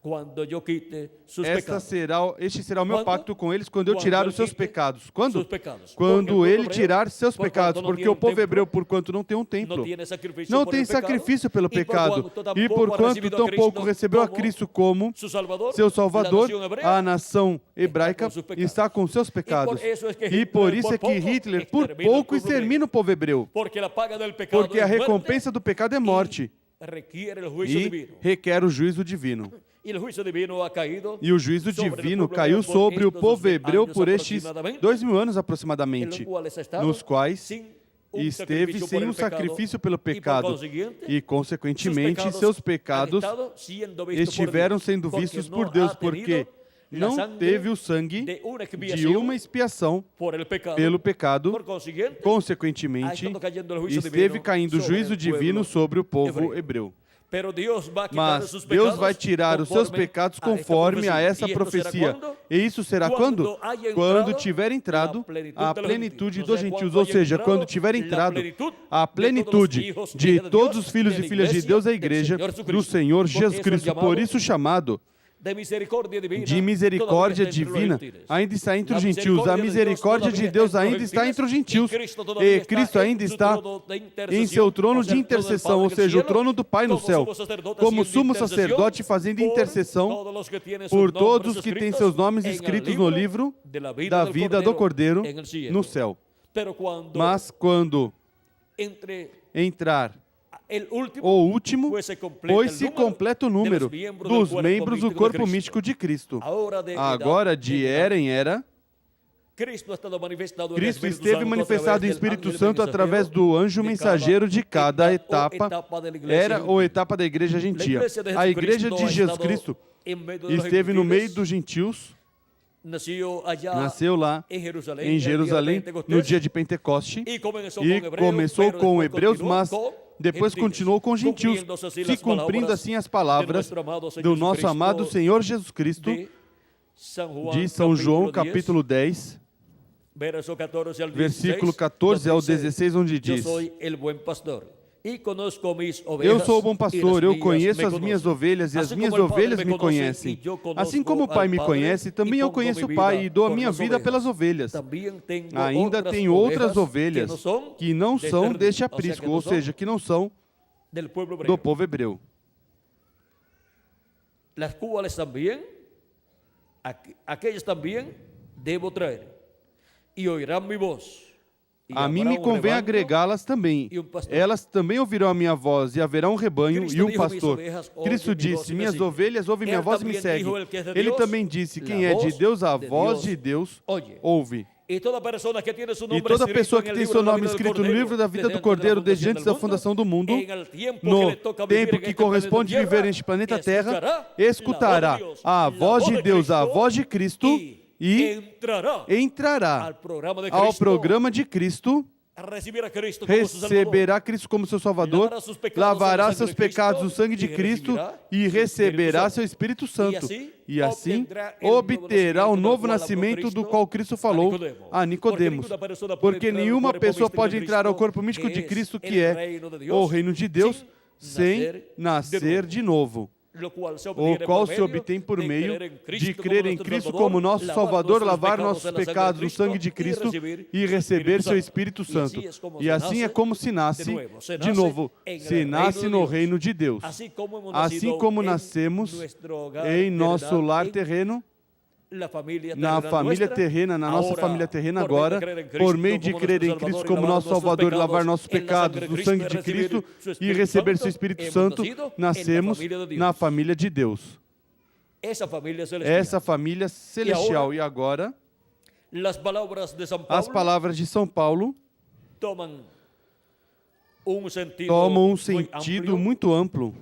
cuando yo quite sus Este pecados. será o meu Quando? pacto com eles quando eu Quando tirar ele os seus quite pecados. Quando? Sus pecados. Quando Porque o ele povo hebreu, tirar seus por pecados. cuanto não Porque tinha o povo templo, hebreu, por quanto não tem um templo, não tem sacrifício não por tem el pecado, sacrifício pelo e por pecado. quanto E tampouco por ha quanto recibido a tampouco Cristo recebeu a como Cristo como su Salvador, seu la Salvador, nación hebrea, a nação hebraica sus pecados. está com seus pecados. E por isso é que E Hitler, por isso é que Hitler, por por pouco, extermina o pouco, povo extermina o povo hebreu. porque a paga del pecado Porque a es muerte, recompensa do pecado é morte requiere el juicio e divino. requer o juízo divino. E o juízo divino ha caído E o juízo sobre el divino pueblo caiu hebreo por sobre o estos povo hebreu anos por estes aproximadamente, 2000 anos en aproximadamente, los cuales ha estado nos quais sin un esteve sacrificio sem por el um sacrifício pelo por pecado consiguiente, e, consequentemente, seus pecados han estado siendo vistos estiveram por Deus, sendo porque vistos no por Deus, ha porque tenido la não sangre teve o sangue de una de expiación uma expiação por el pecado, pelo pecado, por consiguiente, ha consequentemente, estado cayendo el juicio esteve divino caindo o sobre juízo el pueblo divino sobre o povo hebreu. hebreu. Pero Deus vai quitar Mas os seus Deus pecados vai tirar os seus pecados conforme a essa profecia. E isso será quando? Quando tiver entrado a plenitude dos gentios, ou seja, quando tiver entrado a plenitude de todos os filhos e filhas de Deus, a igreja do Senhor Jesus Cristo. Por isso chamado de misericórdia divina ainda está entre os gentios. A misericórdia de Deus ainda está entre os gentios. E Cristo ainda está em seu trono de intercessão, ou seja, o trono do Pai no céu, como sumo sacerdote fazendo intercessão por todos os que têm seus nomes escritos no livro da vida do Cordeiro no céu. Mas quando entrar o último, pois se completa o número dos membros do corpo místico de Cristo. Agora, de era em era, Cristo esteve manifestado em Espírito Santo através do anjo mensageiro de cada etapa, era ou etapa da igreja gentia. A igreja de Jesus Cristo esteve no meio dos gentios, nasceu lá em Jerusalém no dia de Pentecoste e começou com hebreus, mas depois continuou com gentios, se cumprindo assim as palavras do nosso amado Senhor Jesus Cristo, de São João, capítulo 10, versículo 14 ao 16, onde diz: Eu sou o bom pastor, eu conheço as minhas ovelhas e as minhas ovelhas me conhecem. Assim como o Pai me conhece, também eu conheço o Pai e dou a minha vida pelas ovelhas. Ainda tenho outras ovelhas que não são deste aprisco, ou seja, que não são do povo hebreu. Aquelas também devo trazer e ouvirão minha voz. A mim me convém agregá-las também. Elas também ouvirão a minha voz, e haverá um rebanho e um pastor. Cristo disse: minhas ovelhas ouvem minha voz e me seguem. Ele também disse: quem é de Deus, a voz de Deus ouve. E toda pessoa que tem seu nome escrito no livro da vida do Cordeiro desde antes da fundação do mundo, no tempo que corresponde viver neste planeta Terra, escutará a voz de Deus, a voz de Cristo, e entrará ao programa de Cristo, receberá Cristo como seu Salvador, lavará seus pecados no sangue de Cristo e receberá seu Espírito Santo. E assim obterá o novo nascimento do qual Cristo falou a Nicodemos. Porque nenhuma pessoa pode entrar ao corpo místico de Cristo, que é o reino de Deus, sem nascer de novo, o qual se obtém por meio de crer em Cristo como nosso Salvador, lavar nossos pecados no sangue de Cristo e receber seu Espírito Santo. E assim é como se nasce de novo, se nasce no reino de Deus. Assim como nascemos em nosso lar terreno, na família terrena, na nossa família terrena agora, por meio de crer em Cristo como nosso Salvador e lavar nossos pecados no sangue de Cristo e receber seu Espírito Santo, nascemos na família de Deus. Essa família celestial. E agora, as palavras de São Paulo tomam um sentido muito amplo.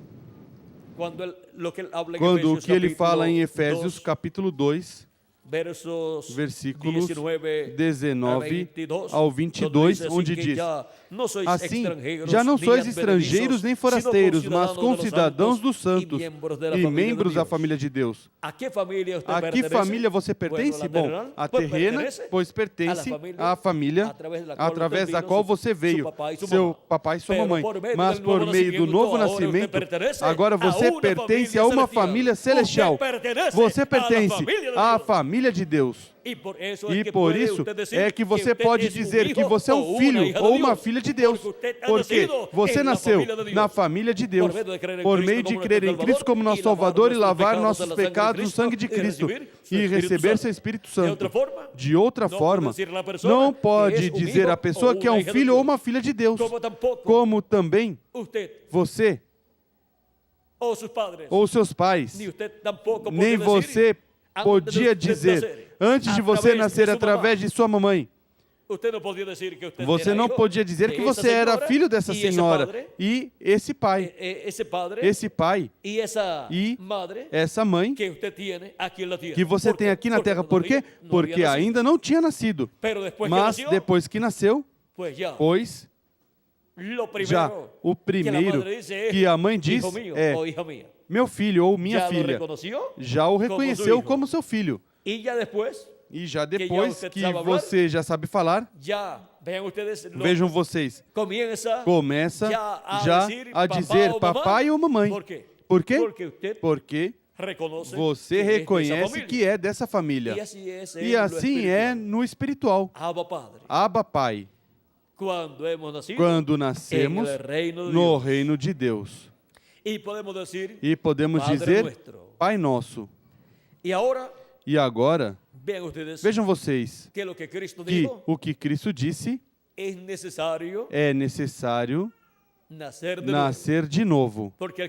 Quando o que ele fala em Efésios capítulo 2, versículos 19 ao 22, onde diz: assim, já não sois estrangeiros nem forasteiros, mas concidadãos dos santos e membros da família de Deus. A que família você pertence? Bom, a terrena, pois pertence à família através da qual você veio, seu papai e sua mamãe. Mas por meio do novo nascimento, agora você pertence a uma família celestial. Você pertence à família de Deus. E por isso é que você pode dizer que você é um filho ou uma filha de Deus, porque você nasceu na família de Deus, por meio de crer em Cristo como nosso Salvador e lavar nossos pecados no sangue de Cristo e receber seu Espírito Santo. De outra forma, não pode dizer a pessoa que é um filho ou uma filha de Deus, como também você ou seus pais, nem você podia dizer, antes de você nascer através de sua mamãe, você não podia dizer que você era filho dessa senhora e esse pai e essa mãe que você tem aqui na terra. Por quê? Porque ainda não tinha nascido. Mas depois que nasceu, pois já o primeiro que a mãe diz é: meu filho ou minha filha. Já o reconheceu como seu filho. E já depois que você já sabe falar, vejam vocês, começa já a dizer papai ou mamãe. Por quê? Porque você reconhece que é dessa família. E assim é no espiritual. Abba Pai. Quando nascemos no reino de Deus. E podemos dizer Pai Nosso. E agora, vejam vocês que o que Cristo disse é necessário nascer de novo. Porque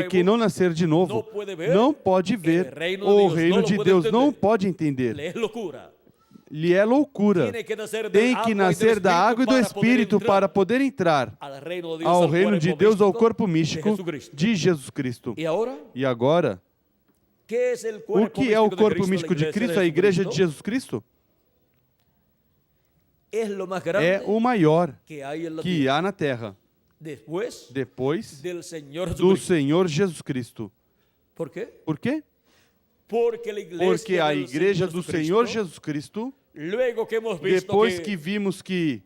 quem não nascer de novo não pode ver o reino de Deus, não pode entender. Lhe é loucura. Tem que nascer da água e do Espírito para poder entrar ao reino de Deus, ao corpo místico de Jesus Cristo. E agora, o que é o corpo místico de Cristo, a igreja de Jesus Cristo? É o maior que há na terra, depois do Senhor Jesus Cristo. Por quê? Porque a igreja do Senhor Jesus Cristo, depois que vimos que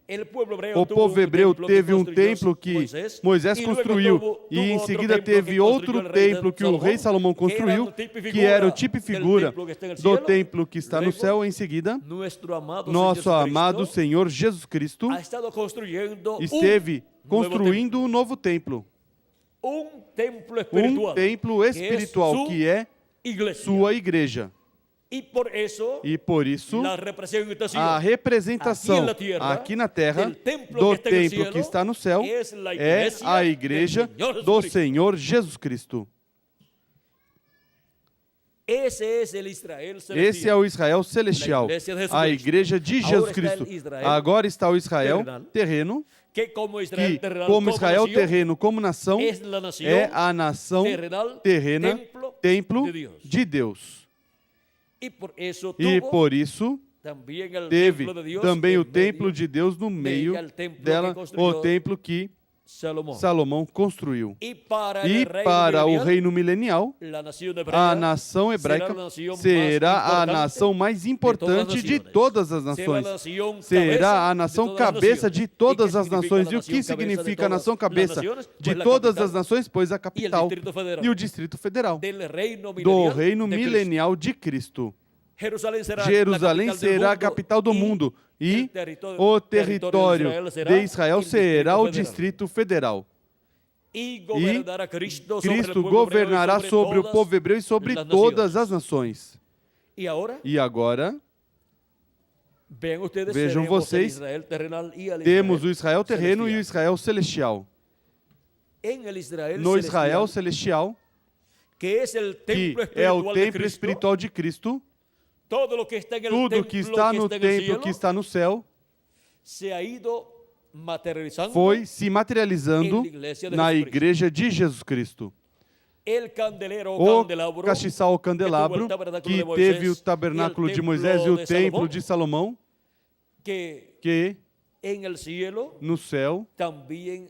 o povo hebreu teve um templo que Moisés construiu e em seguida teve outro templo que o rei Salomão construiu, que era o tipo e figura do templo que está no céu, em seguida, nosso amado Senhor Jesus Cristo esteve construindo um novo templo. Um templo espiritual que é sua igreja. E por isso, a representação aqui na terra do templo que está no céu é a igreja do Senhor Jesus Cristo. Esse é o Israel celestial, a igreja de Jesus Cristo. Agora está o Israel terreno, que como Israel terreno, como nação, é a nação terrena, templo de Deus. E por isso teve também o templo de Deus no meio dela, o templo que Salomão construiu. E para o reino milenial, a nação hebraica será a nação mais importante de todas as nações. Será a nação cabeça de todas as nações. E o que significa a nação cabeça de todas as nações? Pois a capital e o Distrito Federal do reino milenial de Cristo. Jerusalém será a capital do mundo e o território de Israel será o Distrito Federal. E Cristo governará sobre o povo hebreu e sobre todas as nações. E agora, vejam vocês, temos o Israel terreno e o Israel celestial. No Israel celestial, que é o templo espiritual de Cristo, tudo que está no templo que está no céu foi se materializando na igreja de Jesus Cristo. o castiçal ou candelabro que teve o tabernáculo de Moisés e o templo de Salomão, que no céu também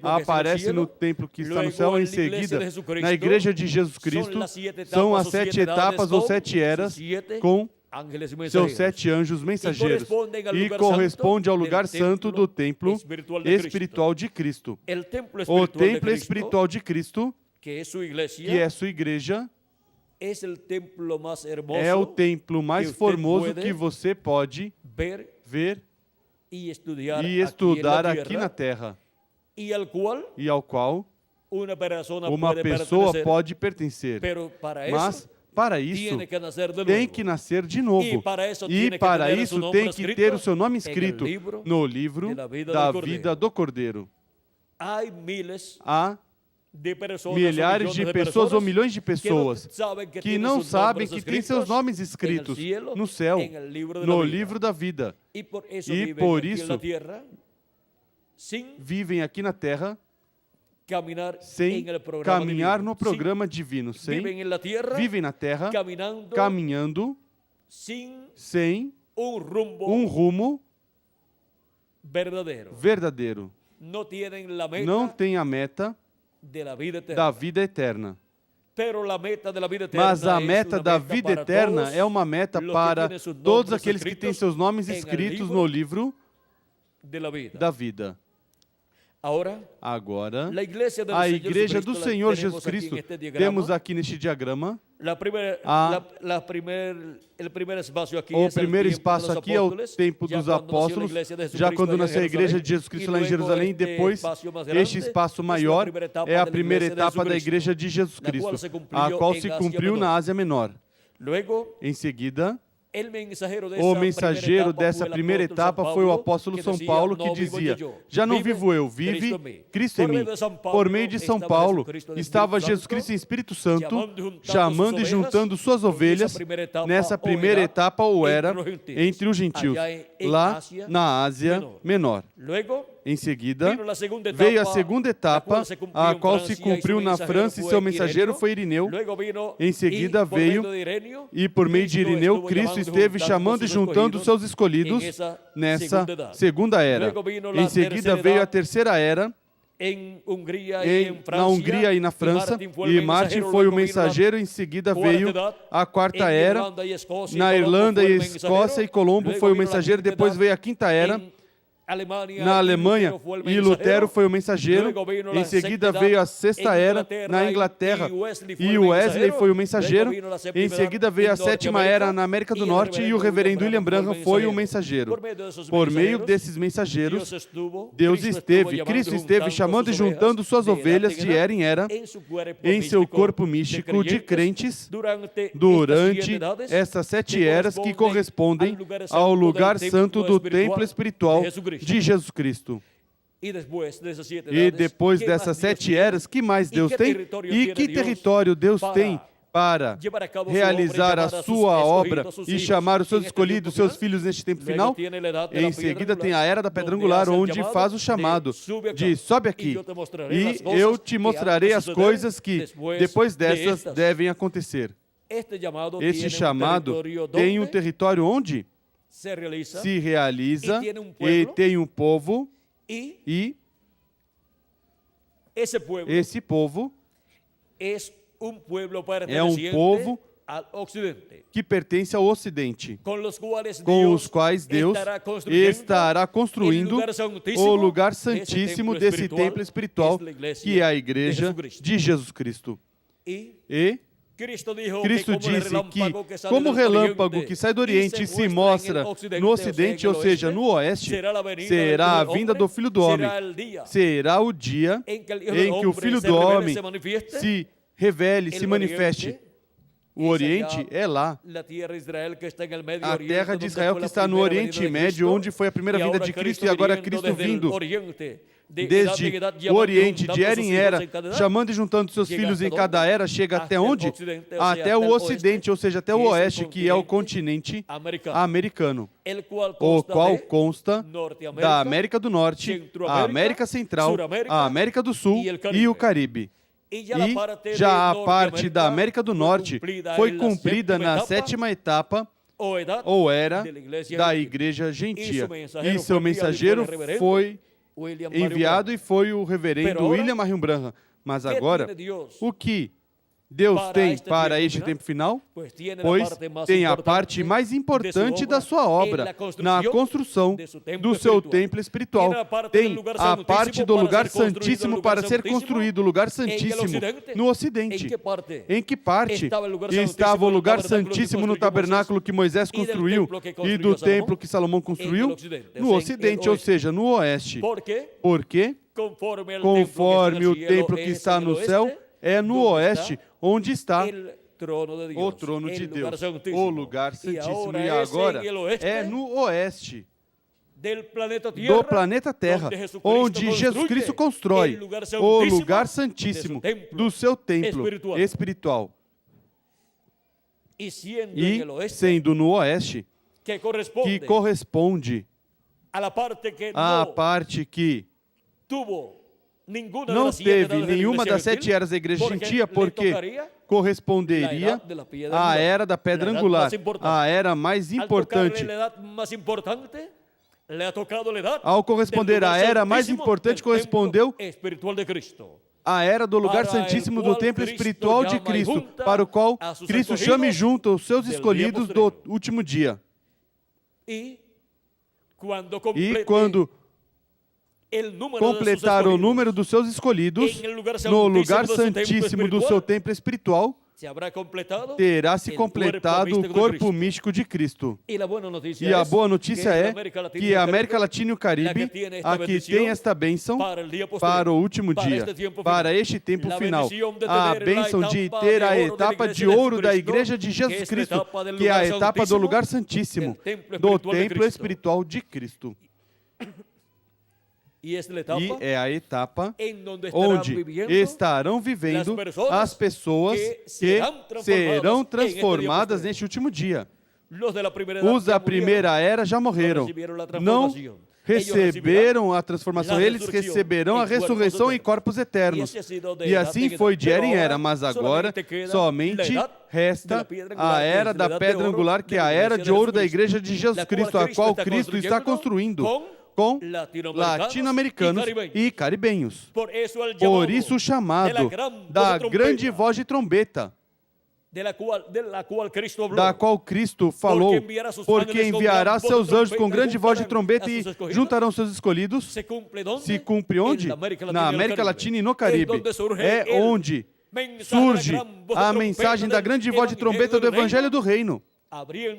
aparece no templo que está no céu. Em seguida, na igreja de Jesus Cristo, são as 7 etapas ou 7 eras com seus 7 anjos mensageiros e corresponde ao lugar santo do templo espiritual de Cristo. O templo espiritual de Cristo, que é sua igreja, é o templo mais formoso que você pode ver e estudar aqui na terra, e ao qual uma pessoa pode pertencer. Mas, para isso, tem que nascer de novo. E para isso tem que ter o seu nome escrito no livro da vida do Cordeiro. Há milhares de pessoas ou milhões de pessoas que não sabem que têm seus nomes escritos no céu, no livro da vida. E por isso vivem aqui na terra sem caminhar no programa divino, vivem na terra caminhando sem um rumo verdadeiro. Não tem a meta da vida eterna. Mas a meta da vida eterna é uma meta para todos aqueles que têm seus nomes escritos no livro da vida. Agora, a igreja do Senhor Jesus Cristo, temos aqui neste diagrama, o primeiro espaço aqui é o tempo dos apóstolos, já quando nasceu a igreja de Jesus Cristo lá em Jerusalém. Depois, este espaço maior é a primeira etapa da igreja de Jesus Cristo, a qual se cumpriu na Ásia Menor. Em seguida, o mensageiro dessa primeira etapa foi o apóstolo São Paulo, que dizia: já não vivo eu, vive Cristo em mim. Por meio de São Paulo, estava Jesus Cristo em Espírito Santo, chamando e juntando suas ovelhas. Nessa primeira etapa, ou era entre os gentios, lá na Ásia Menor. Em seguida, veio a segunda etapa, a qual se cumpriu na França, e seu mensageiro foi Irineu. Em seguida veio, e por meio de Irineu, Cristo esteve chamando e juntando seus escolhidos nessa segunda era. Em seguida veio a terceira era, na Hungria e na França, e Martin foi o mensageiro. Em seguida veio a quarta era, na Irlanda e Escócia, e Colombo foi o mensageiro. Depois veio a quinta era, na Alemanha, e Lutero foi o mensageiro. Em seguida veio a sexta era, na Inglaterra, e Wesley foi o mensageiro. Em seguida veio a sétima era, na América do Norte, e o reverendo William Branham foi o mensageiro. Por meio desses mensageiros, Deus esteve, Cristo esteve chamando e juntando suas ovelhas de era em era, em seu corpo místico de crentes, durante essas 7 eras que correspondem ao lugar santo do templo espiritual de Jesus Cristo. E depois dessas 7 eras, que mais Deus tem? E que território Deus tem para realizar a sua obra e chamar os seus escolhidos, seus filhos, neste tempo final? Em seguida tem a era da pedra angular, onde faz o chamado de sobe aqui, e eu te mostrarei as coisas que depois dessas devem acontecer. Este chamado tem um território onde se realiza e tem um povo, e esse povo é um povo que pertence ao Ocidente, com os quais Deus estará construindo o lugar santíssimo desse templo espiritual, que é a igreja de Jesus Cristo. E Cristo disse que, como relâmpago que sai do Oriente e se mostra no Ocidente, ou seja, no Oeste, será a vinda do Filho do Homem. Será o dia em que o Filho do Homem se revele, se manifeste. O Oriente é lá. A terra de Israel que está no Oriente Médio, onde foi a primeira vinda de Cristo, e agora Cristo vindo desde o Oriente, de era em era, chamando e juntando seus filhos em cada era, chega até onde? Até o Ocidente, ou seja, até o Oeste, que é o continente americano, o qual consta da América do Norte, a América Central, a América do Sul e o Caribe. E já a parte da América do Norte foi cumprida na sétima etapa, ou era, da Igreja Gentia. E seu mensageiro foi enviado e foi o reverendo William Marion Branham. Mas agora, o que Deus tem para este tempo final? Pois tem a parte mais importante da sua obra, na construção do seu templo espiritual. Tem a parte do lugar santíssimo para ser construído, o lugar santíssimo no Ocidente. Em que parte estava o lugar santíssimo no tabernáculo que Moisés construiu e do templo que Salomão construiu? No Ocidente, ou seja, no Oeste. Por quê? Conforme o templo que está no céu, é no Oeste onde está o trono de Deus, o lugar santíssimo. E agora é no Oeste do planeta Terra, onde Jesus Cristo constrói o lugar santíssimo do seu templo espiritual. E sendo no Oeste, que corresponde à parte que não teve nenhuma das 7 eras da igreja gentia, porque corresponderia à era da pedra angular, a era mais importante. Ao corresponder à era mais importante, correspondeu à era do lugar santíssimo do templo espiritual de Cristo, para o qual Cristo chame junto os seus escolhidos do último dia. E quando completar o número dos seus escolhidos no lugar santíssimo do seu templo espiritual, terá se completado o corpo místico de Cristo. E a boa notícia é que a América Latina e o Caribe aqui tem esta bênção para o último dia, para este tempo final. A bênção de ter a etapa de ouro da Igreja de Jesus Cristo, que é a etapa do lugar santíssimo, do templo espiritual de Cristo. E é a etapa onde estarão vivendo as pessoas que serão transformadas neste último dia. Os da primeira era já morreram, não receberam a transformação, eles receberão a ressurreição em corpos eternos. E assim foi de era em era, mas agora somente resta a era da pedra angular, que é a era de ouro da Igreja de Jesus Cristo, a qual Cristo está construindo com latino-americanos e caribenhos. Por isso o chamado da grande voz de trombeta, da qual Cristo falou, porque enviará seus anjos com grande voz de trombeta e juntarão seus escolhidos. Se cumpre onde? Na América Latina e no Caribe. É onde surge a mensagem da grande voz de trombeta do Evangelho do Reino,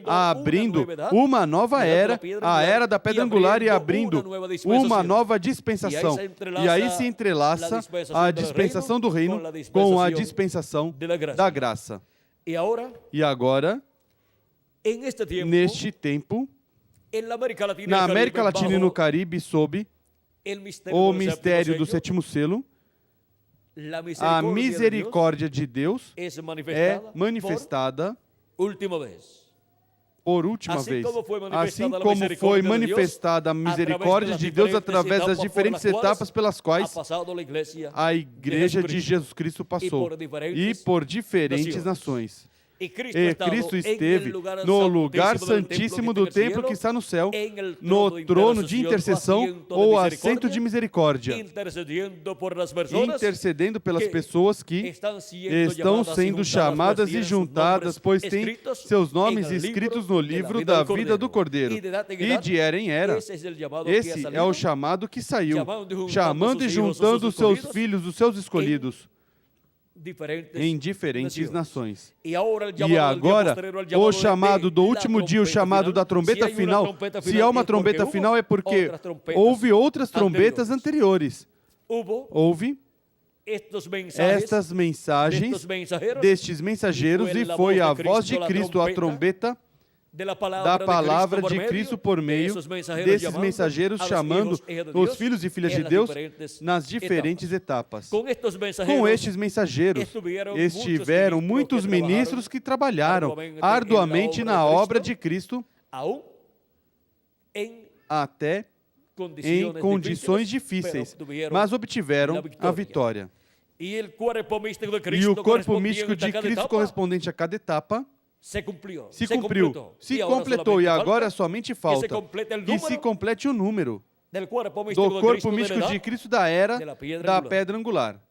abrindo uma nova era, a era da pedra angular, e abrindo uma nova dispensação. E aí se entrelaça a dispensação do reino com a dispensação da graça. E agora, neste tempo, na América Latina e no Caribe, sob o mistério do sétimo selo, a misericórdia de Deus é manifestada por última vez. Assim como foi manifestada a misericórdia de Deus através das diferentes etapas pelas quais a Igreja de Jesus Cristo passou, e por diferentes nações. E Cristo esteve no lugar santíssimo do templo que está no céu, no trono de intercessão ou assento de misericórdia, intercedendo pelas pessoas que estão sendo chamadas e juntadas, pois têm seus nomes escritos no livro da vida do Cordeiro. E de era em era, esse é o chamado que saiu, chamando e juntando os seus filhos, os seus escolhidos, em diferentes nações. E agora, o chamado do último dia, o chamado da trombeta final, se há uma trombeta final é porque houve outras trombetas anteriores. Houve estas mensagens destes mensageiros, e foi a voz de Cristo, a trombeta da palavra de Cristo por meio desses mensageiros, chamando os filhos e filhas de Deus nas diferentes etapas. Com estes mensageiros estiveram muitos ministros que trabalharam arduamente na obra de Cristo, até em condições difíceis, mas obtiveram a vitória. Y el cuerpo místico de E Cristo o corpo místico de correspondiente a cada Cristo etapa correspondente a cada etapa se cumplió. se cumpriu, se completou, e agora somente falta que se complete o número del cuerpo do místico de corpo Cristo de la místico edad, de Cristo da era de la piedra da angular. pedra angular.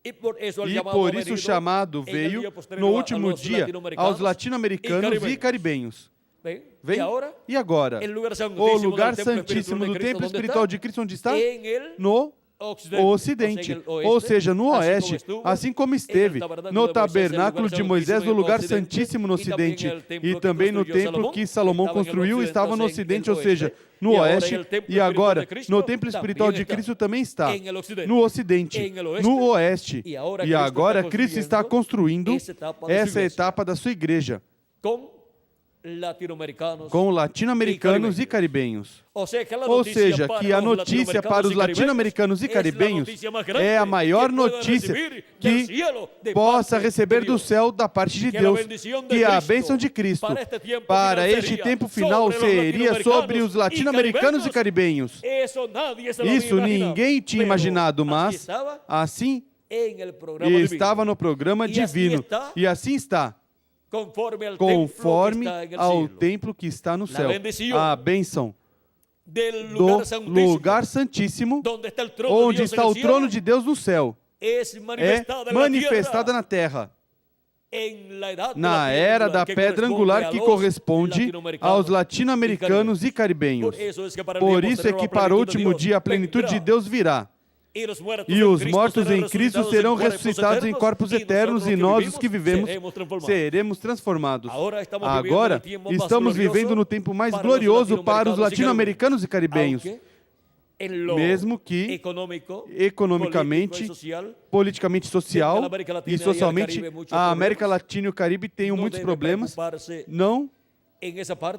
Y por eso el E llamado por ha isso o venido chamado en el veio día posterior no a último los dia aos latino-americanos e caribenhos. ¿Ven? Vem? Y E agora? el lugar O santíssimo lugar del templo santíssimo do espiritual de Cristo, templo ¿dónde espiritual está? de Cristo onde está? En el No Ocidente, Ocidente, o sea, en el ou oeste, seja, no assim Oeste, como estuvo assim como esteve no tabernáculo de Moisés, no lugar santíssimo no Ocidente, e também no templo que Salomão construiu estava no Ocidente, ou seja, no Oeste, e agora no templo espiritual de Cristo também está no Ocidente, no Oeste, e agora Cristo está construindo essa etapa da sua igreja com latino-americanos e caribenhos. Ou seja, que a notícia para os latino-americanos e caribenhos é a maior notícia que possa receber do céu da parte de Deus, que a bênção de Cristo para este tempo final seria sobre os latino-americanos e caribenhos. Isso ninguém tinha imaginado, mas assim estava no programa divino, e assim está. Conforme ao templo que está no céu, a bênção do lugar santíssimo, onde está o trono de Deus no céu, é manifestada na terra, na era da pedra angular que corresponde aos latino-americanos e caribenhos. Por isso é que para o último dia a plenitude de Deus virá. E os mortos em Cristo serão ressuscitados em corpos eternos, e nós, os que vivemos, seremos transformados. Agora, estamos vivendo no tempo mais glorioso para os latino-americanos e caribenhos, mesmo que economicamente, politicamente social e socialmente, a América Latina e o Caribe tenham muitos problemas, não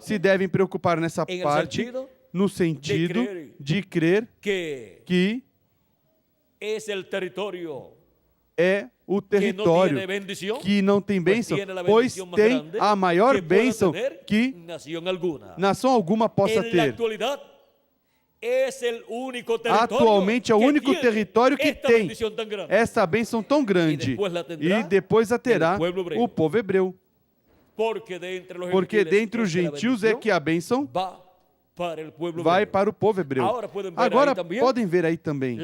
se devem preocupar nessa parte, no sentido de crer que é o território que não tem bênção, pois tem a maior bênção que nação alguma possa ter. Atualmente é o único território que tem essa bênção tão grande, e depois a terá o povo hebreu. Porque dentre os gentios é que a bênção vai para o povo hebreu. Agora podem ver aí também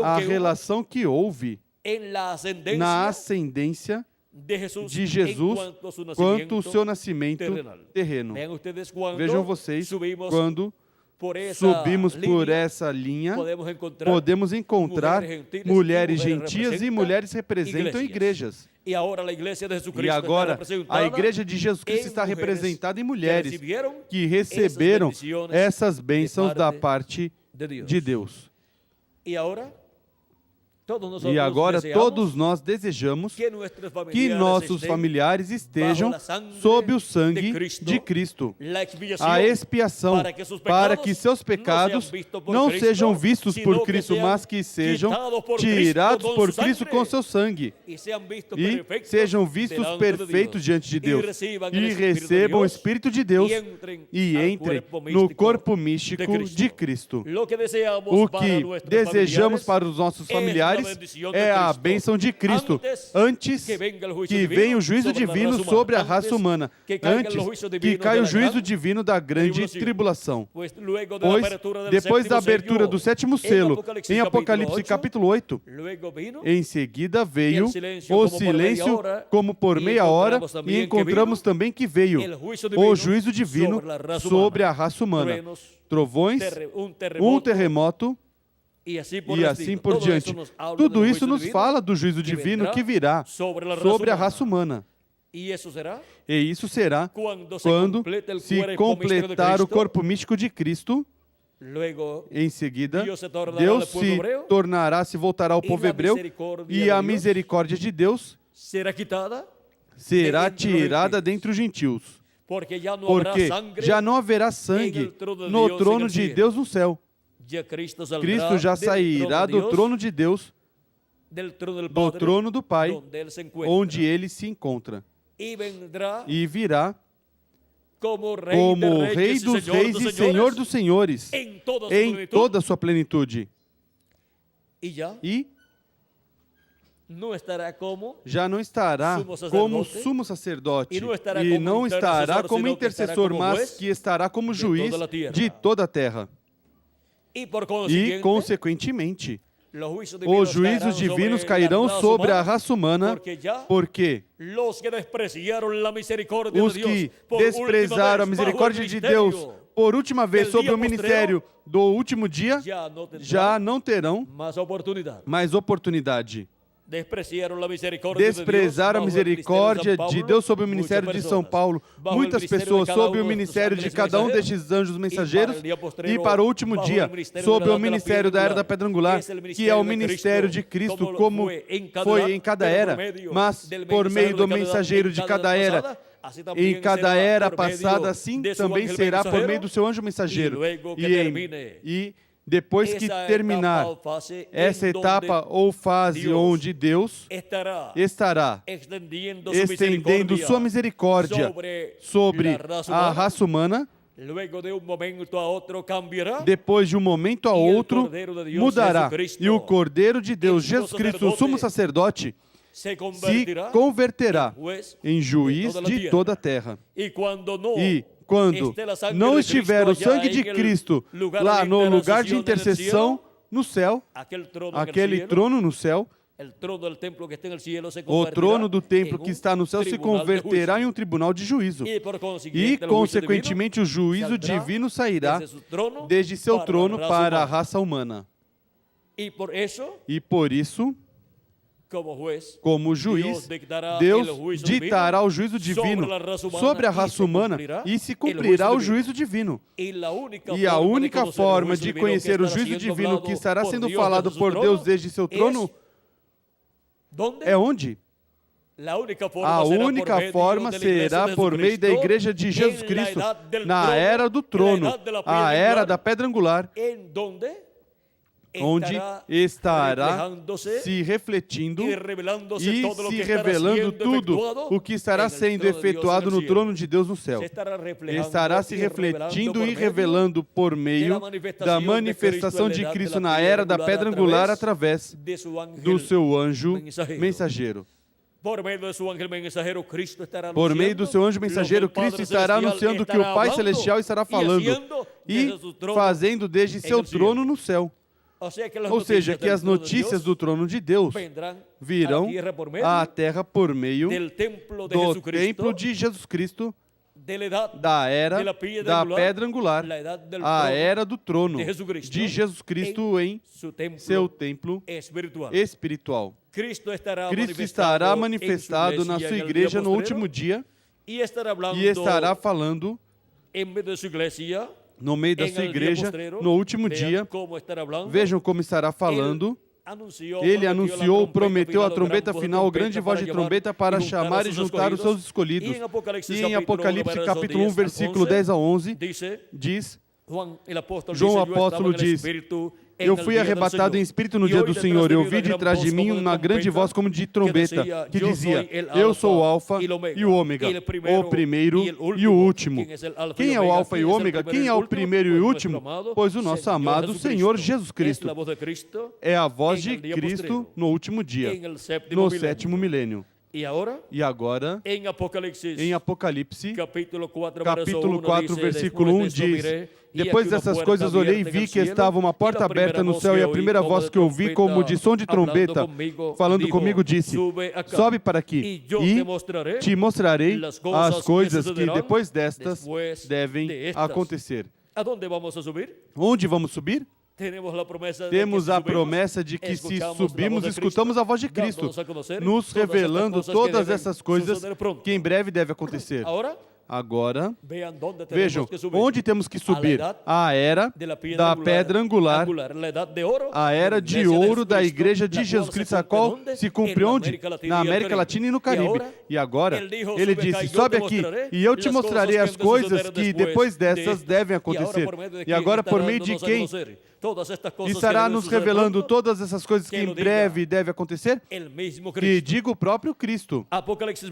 a relação que houve na ascendência de Jesus quanto o seu nascimento terreno. Vejam vocês, quando subimos por essa linha, podemos encontrar mulheres gentias e mulheres que representam igrejas. E agora a igreja de Jesus Cristo está representada em mulheres que receberam essas bênçãos da parte de Deus. E agora todos nós desejamos que nossos familiares estejam sob o sangue de Cristo, a expiação, para que seus pecados não sejam vistos por Cristo, mas que sejam tirados por Cristo com seu sangue, e sejam vistos perfeitos diante de Deus, e recebam o Espírito de Deus e entrem no corpo místico de Cristo. O que desejamos para os nossos familiares é a bênção de Cristo, antes que venha o juízo divino sobre a raça humana, antes que caia o juízo divino da grande tribulação. Pois, depois da abertura do sétimo selo, em Apocalipse capítulo 8, em seguida veio o silêncio como por meia hora, e encontramos também que veio o juízo divino sobre a raça humana, trovões, um terremoto, e assim por diante. Tudo isso nos fala do juízo divino que virá sobre a raça humana. E isso será quando se completar o corpo místico de Cristo. Em seguida, Deus se tornará, se voltará ao povo hebreu, e a misericórdia de Deus será tirada dentre os gentios. Porque já não haverá sangue no trono de Deus no céu. Cristo já sairá do trono de Deus, do trono do Pai, onde ele se encontra, e virá como Rei dos Reis e Senhor dos Senhores, em toda a sua plenitude. E já não estará como sumo sacerdote e não estará como intercessor, mas que estará como juiz de toda a terra. E, consequentemente, os juízos divinos cairão sobre a raça humana, porque os que desprezaram a misericórdia de Deus por última vez sobre o ministério do último dia, já não terão mais oportunidade. Desprezaram a misericórdia de Deus sobre o ministério de São Paulo. Muitas pessoas sobre o ministério de cada um destes anjos mensageiros e para o último dia sobre o ministério da Era da Pedra Angular, que é o ministério de Cristo como foi em cada era, mas por meio do mensageiro de cada era. Em cada era passada, assim também será por meio do seu anjo mensageiro. E depois que terminar essa etapa ou fase onde Deus estará estendendo sua misericórdia sobre a raça humana, depois de um momento a outro mudará. E o Cordeiro de Deus, Jesus Cristo, o sumo sacerdote, se converterá em juiz de toda a terra. E quando não estiver o sangue de Cristo lá no lugar de intercessão no céu, aquele trono no céu, o trono do templo que está no céu se converterá em um tribunal de juízo. E, consequentemente, o juízo divino sairá desde seu trono para a raça humana. E por isso, como juiz, Deus ditará o juízo divino sobre a raça humana e se cumprirá o juízo divino. E a única forma de conhecer o juízo divino que estará sendo falado por Deus desde seu trono é onde? A única forma será por meio da Igreja de Jesus Cristo, na era do trono, a era da pedra angular, onde estará se refletindo e se revelando tudo o que estará sendo efetuado no trono de Deus no céu. Estará se refletindo e revelando por meio da manifestação de Cristo na era da pedra angular através do seu anjo mensageiro. Por meio do seu anjo mensageiro, Cristo estará anunciando o que o Pai Celestial estará falando e fazendo desde seu trono no céu. Ou seja, que as notícias do trono de Deus virão à terra por meio do templo de Jesus Cristo, da era da pedra angular, a era do trono de Jesus Cristo em seu templo espiritual. Cristo estará manifestado na sua igreja no último dia e estará falando no meio da sua igreja, no último dia. Vejam como estará falando. Ele anunciou, prometeu a trombeta final, grande voz de trombeta para chamar e juntar os seus escolhidos. E em Apocalipse capítulo 1, versículo 10 a 11, diz, João apóstolo diz, eu fui arrebatado em espírito no dia do Senhor, e ouvi de trás de mim uma grande voz como de trombeta, que dizia, eu sou o Alfa e o Ômega, o primeiro e o último. Quem é o Alfa e o Ômega? Quem é o primeiro e o último? Pois o nosso amado Senhor Jesus Cristo é a voz de Cristo no último dia, no sétimo milênio. E agora, em Apocalipse, capítulo 4, versículo 1 diz, depois dessas coisas olhei e vi que estava uma porta aberta no céu, e a primeira voz que ouvi como de som de trombeta, falando comigo, disse, sobe para aqui, e te mostrarei as coisas que depois destas devem acontecer. Onde vamos subir? Temos a promessa de que se subirmos, escutamos a voz de Cristo, nos revelando todas essas coisas que em breve devem acontecer. Agora, vejam, onde temos que subir? A era da pedra angular, a era de ouro da Igreja de Jesus Cristo, a qual se cumpre onde? Na América Latina e no Caribe. E agora, ele disse, sobe aqui, e eu te mostrarei as coisas que depois dessas devem acontecer. E agora, por meio de quem estará nos revelando todas essas coisas que em breve deve acontecer? Que diga o próprio Cristo. Apocalipse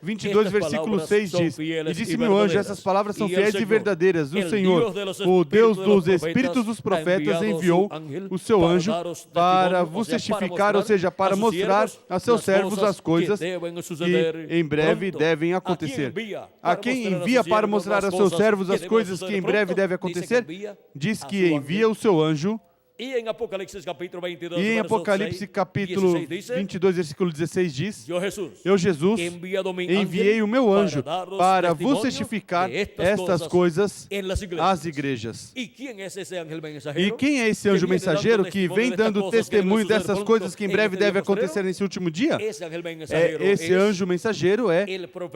22, versículo 6 diz: E disse-me o anjo, essas palavras são fiéis e verdadeiras. O Senhor, o Deus dos espíritos dos profetas, enviou o seu anjo para vos testificar, ou seja, para mostrar a seus servos as coisas que em breve devem acontecer. A quem envia para mostrar a seus servos as coisas que em breve devem acontecer? Diz que envia o seu anjo. E em Apocalipse capítulo 22, versículo 16 diz: Eu, Jesus, enviei o meu anjo para vos testificar estas coisas às igrejas. E quem é esse anjo mensageiro que vem dando testemunho dessas coisas que em breve devem acontecer nesse último dia? Esse anjo mensageiro é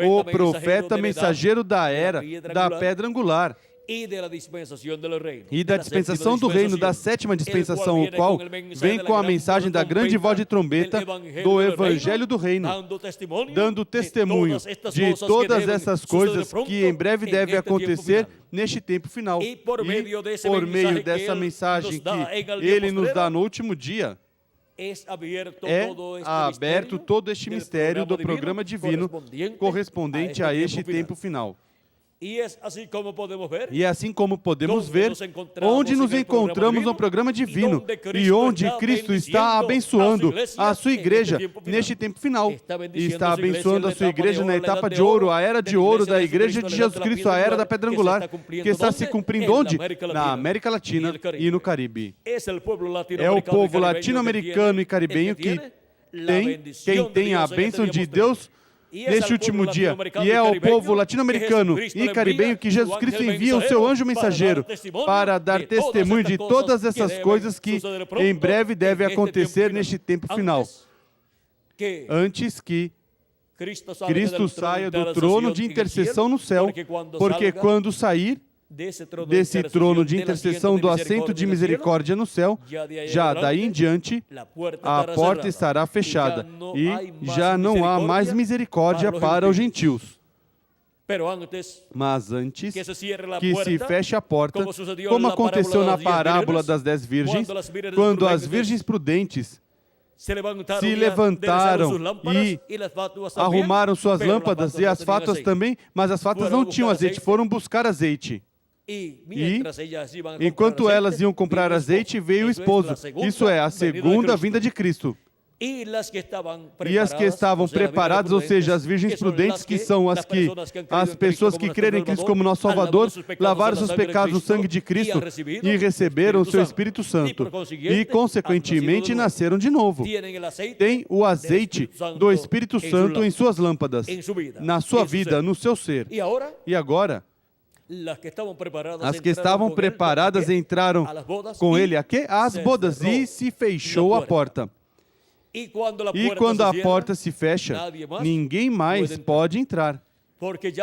o profeta mensageiro da era, da pedra angular. E da dispensação do reino, da sétima dispensação, o qual vem com a mensagem da grande voz de trombeta do evangelho do reino, dando testemunho de todas essas coisas que em breve devem acontecer neste tempo final. E por meio dessa mensagem que ele nos dá no último dia, é aberto todo este mistério do programa divino correspondente a este tempo final. E é assim como podemos ver onde nos encontramos no programa divino e onde Cristo está abençoando a sua igreja neste tempo final. E está abençoando a sua igreja na etapa de ouro, a era de ouro da igreja de Jesus Cristo, a era da pedra angular, que está se cumprindo onde? Na América Latina e no Caribe. É o povo latino-americano e caribenho que quem tem a bênção de Deus neste último dia, e é o povo latino-americano e caribenho que Jesus Cristo envia o seu anjo mensageiro para dar testemunho de todas essas coisas que em breve devem acontecer neste tempo final, antes que Cristo saia do trono de intercessão no céu, porque quando sair desse trono de intercessão do assento de misericórdia no céu, já daí em diante, a porta estará fechada e já não há mais misericórdia para os gentios. Mas antes que se feche a porta, como aconteceu na parábola das 10 virgens, quando as virgens prudentes se levantaram e arrumaram suas lâmpadas e as fatas também, mas as fatas não tinham azeite, foram buscar azeite. E, enquanto elas iam comprar azeite, veio o esposo, isso é, a segunda vinda de Cristo. E as que estavam preparadas, ou seja, as virgens prudentes, que são as pessoas que creem em Cristo como nosso Salvador, lavaram seus pecados no sangue de Cristo e receberam o seu Espírito Santo. E, consequentemente, nasceram de novo. Tem o azeite do Espírito Santo em suas lâmpadas, na sua vida, no seu ser. E agora, as que estavam preparadas entraram com ele às bodas e se fechou a porta. E quando a porta se fecha, ninguém mais pode entrar, porque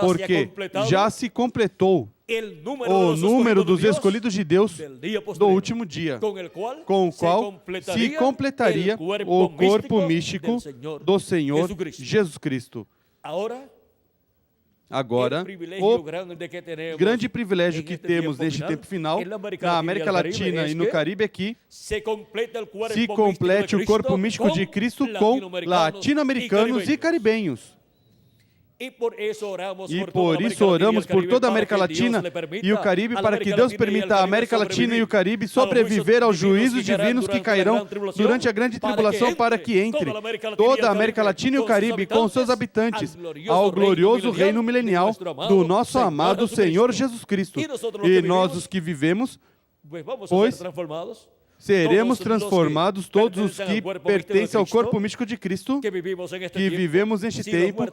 já se completou o número dos escolhidos de Deus do último dia, com o qual se completaria o corpo místico do Senhor Jesus Cristo. Agora, o grande privilégio que temos neste tempo final, na América Latina e no Caribe, é que se complete o corpo místico de Cristo com latino-americanos e caribenhos. E por isso oramos por toda a América Latina e o Caribe, para que Deus permita à América Latina e o Caribe sobreviver aos juízos divinos que cairão durante a grande tribulação, para que entre toda a América Latina e o Caribe com seus habitantes ao glorioso reino milenial do nosso amado Senhor Jesus Cristo. E nós, os que vivemos, pois seremos transformados, todos os que pertencem ao corpo místico de Cristo, que vivemos neste tempo,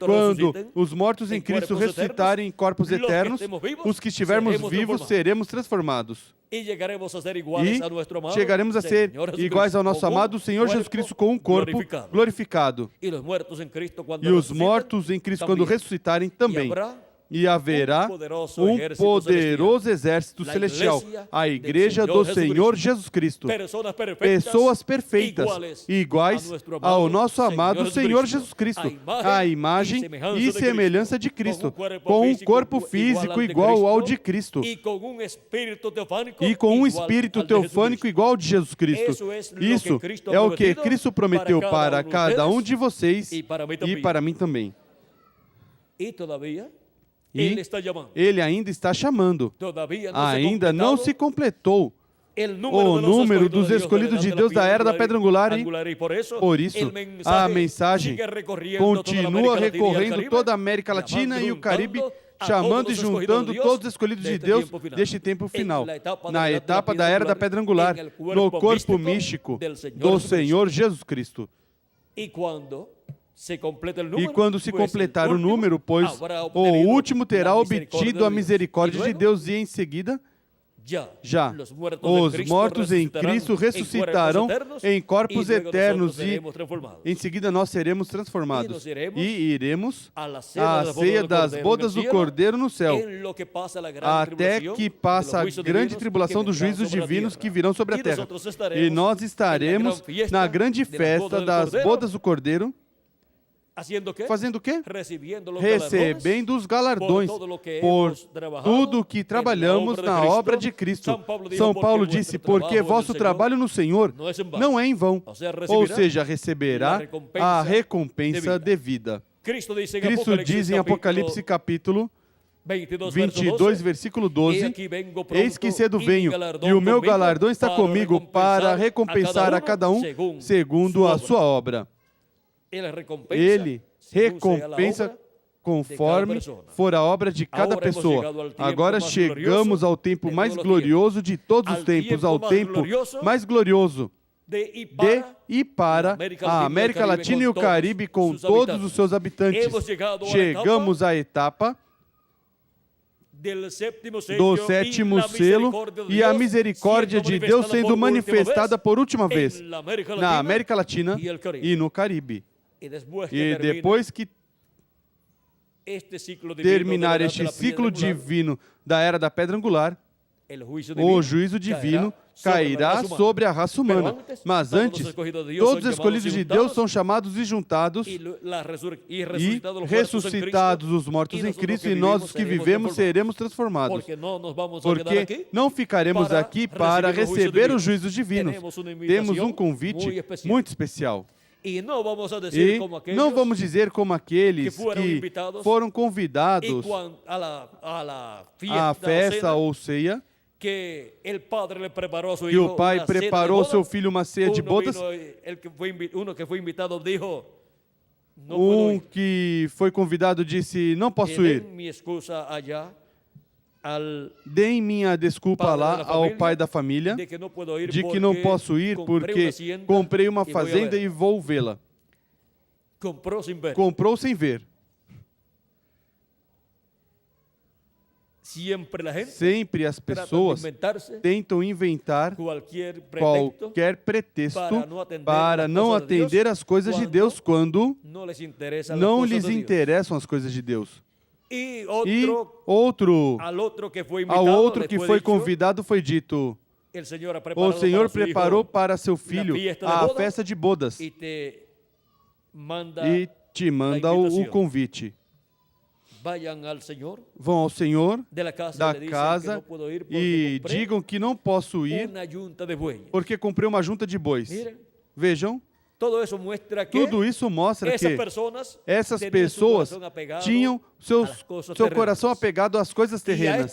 quando os mortos em Cristo ressuscitarem em corpos eternos, os que estivermos vivos seremos transformados. E chegaremos a ser iguais ao nosso amado Senhor Jesus Cristo com um corpo glorificado. E os mortos em Cristo, quando ressuscitarem, também. e haverá um poderoso exército celestial, a igreja do Senhor Jesus Cristo. Pessoas perfeitas, iguais ao nosso amado Senhor Jesus Cristo, a imagem e semelhança de Cristo, com um corpo físico igual ao de Cristo e com um espírito teofânico igual ao de Jesus Cristo. Isso é o que Cristo prometeu para cada um de vocês e para mim também. E Ele ainda está chamando. Ainda não se completou o número dos escolhidos de Deus da era da pedra angular, e por isso a mensagem continua recorrendo toda a América Latina e o Caribe, chamando e juntando todos os escolhidos de Deus deste tempo final, na etapa da era da pedra angular, no corpo místico do Senhor Jesus Cristo. E quando se completar o número, pois o último terá obtido a misericórdia de Deus, e em seguida, já os mortos em Cristo ressuscitarão em corpos eternos, e em seguida nós seremos transformados e iremos à ceia das bodas do Cordeiro no céu, até que passa a grande tribulação dos juízos divinos que virão sobre a terra. E nós estaremos na grande festa das bodas do Cordeiro, fazendo o quê? Recebendo os galardões por tudo que trabalhamos na obra de Cristo. São Paulo disse, porque vosso trabalho no Senhor não é em vão, ou seja, receberá a recompensa devida. Cristo diz em Apocalipse capítulo 22, versículo 12, eis que cedo venho, e o meu galardão está comigo para recompensar a cada um segundo a sua obra. Ele recompensa conforme for a obra de cada pessoa. Agora chegamos ao tempo mais glorioso de todos os tempos, ao tempo mais glorioso de e para a América Latina e o Caribe com todos os seus habitantes. Chegamos à etapa do sétimo selo e a misericórdia de Deus sendo manifestada por última vez na América Latina e no Caribe. E depois que terminar este ciclo divino da era da pedra angular, o juízo divino cairá sobre a raça humana. Mas antes, todos os escolhidos de Deus são chamados e juntados, e ressuscitados os mortos em Cristo, e nós, os que vivemos, seremos transformados. Porque não ficaremos aqui para receber os juízos divinos. Temos um convite muito especial. E não vamos dizer como aqueles que foram convidados à festa ou ceia, que o pai preparou seu filho uma ceia de bodas. Um que foi convidado disse, não posso ir. Deem minha desculpa lá ao pai da família de que não posso ir porque comprei uma fazenda e vou vê-la. Comprou sem ver. Sempre as pessoas tentam inventar qualquer pretexto para não atender às coisas de Deus quando não lhes interessam as coisas de Deus. E ao outro que foi convidado foi dito, o Senhor preparou para seu filho a festa de bodas e te manda o convite. Vão ao Senhor da casa e digam que não posso ir porque comprei uma junta de bois. Vejam. Tudo isso mostra que essas pessoas tinham seu coração apegado às coisas terrenas.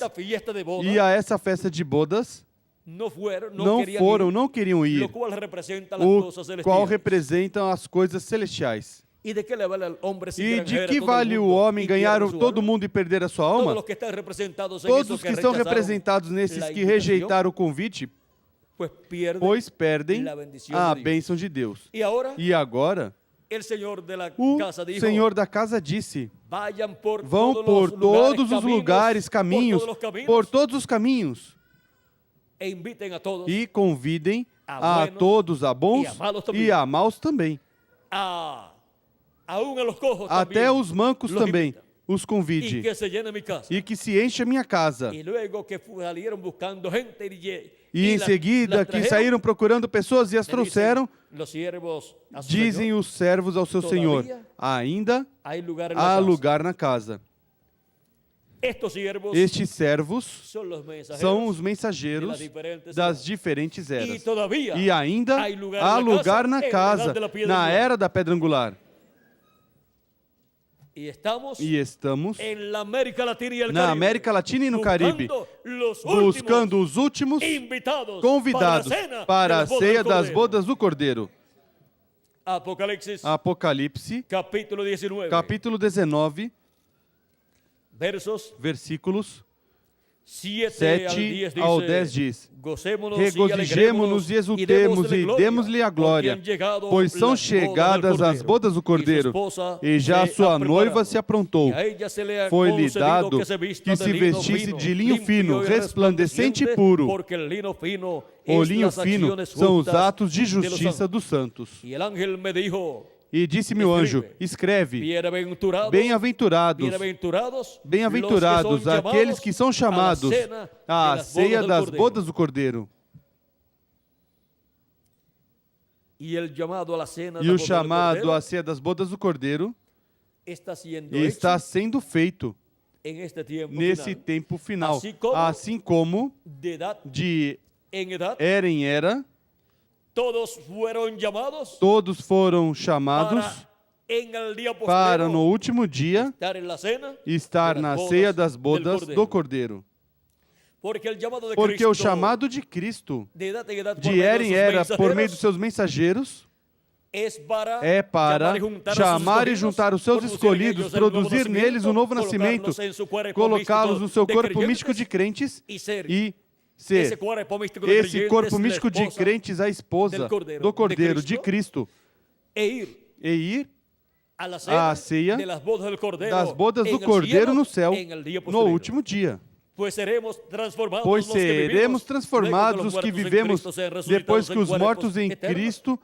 E a essa festa de bodas não queriam ir, o qual representa as coisas celestiais. E de que vale o homem ganhar todo mundo e perder a sua alma? Todos os que estão representados nesses que rejeitaram o convite, pois perdem a bênção de Deus. E agora, o Senhor da casa disse, vão por todos os lugares, caminhos, por todos os caminhos, e convidem a todos, a bons e a maus também. Até os mancos também. os y convide que se llene mi casa. e que se encha minha casa. Y luego que salieron buscando gente E em seguida las que trajeron, saíram procurando pessoas e as le trouxeram, dicen los siervos a su dizem señor, os servos ao seu senhor, ainda hay lugar en la há casa. lugar na casa. Estos siervos Estes servos son los mensajeros são os mensageiros das diferentes y eras. todavía E ainda hay lugar há en la lugar na en la casa, edad de la piedra na angular. era da pedra angular. Y estamos E estamos en la América Latina y el na Caribe, América Latina e no Caribe, buscando buscando os últimos invitados convidados para a ceia das bodas do Cordeiro. Apocalipsis Apocalipse, capítulo 19, capítulo 19, versos versículos 7 ao 10 diz: Gocémonos regozijemo-nos e exultemos e demos-lhe a glória, pois são chegadas as bodas do Cordeiro, e já a sua noiva se aprontou. Foi-lhe dado que se vestisse de linho fino, resplandecente e puro. O linho fino são os atos de justiça dos santos. E el ángel me dijo: E disse-me o anjo: escreve, bem-aventurados aqueles que são chamados à ceia das bodas do Cordeiro. E o chamado à ceia das bodas do Cordeiro está sendo feito nesse tempo final. Assim como de era em era, todos foram chamados para no último dia estar na ceia das bodas do Cordeiro. Porque o chamado de Cristo, de era em era, por meio dos seus mensageiros, é para chamar e juntar os seus escolhidos, produzir neles um novo nascimento, colocá-los no seu corpo místico de crentes e ser esse corpo místico de crentes a esposa do Cordeiro, de Cristo, e ir à ceia das bodas do Cordeiro no céu no último dia. Pois seremos transformados os que vivemos depois que os mortos em Cristo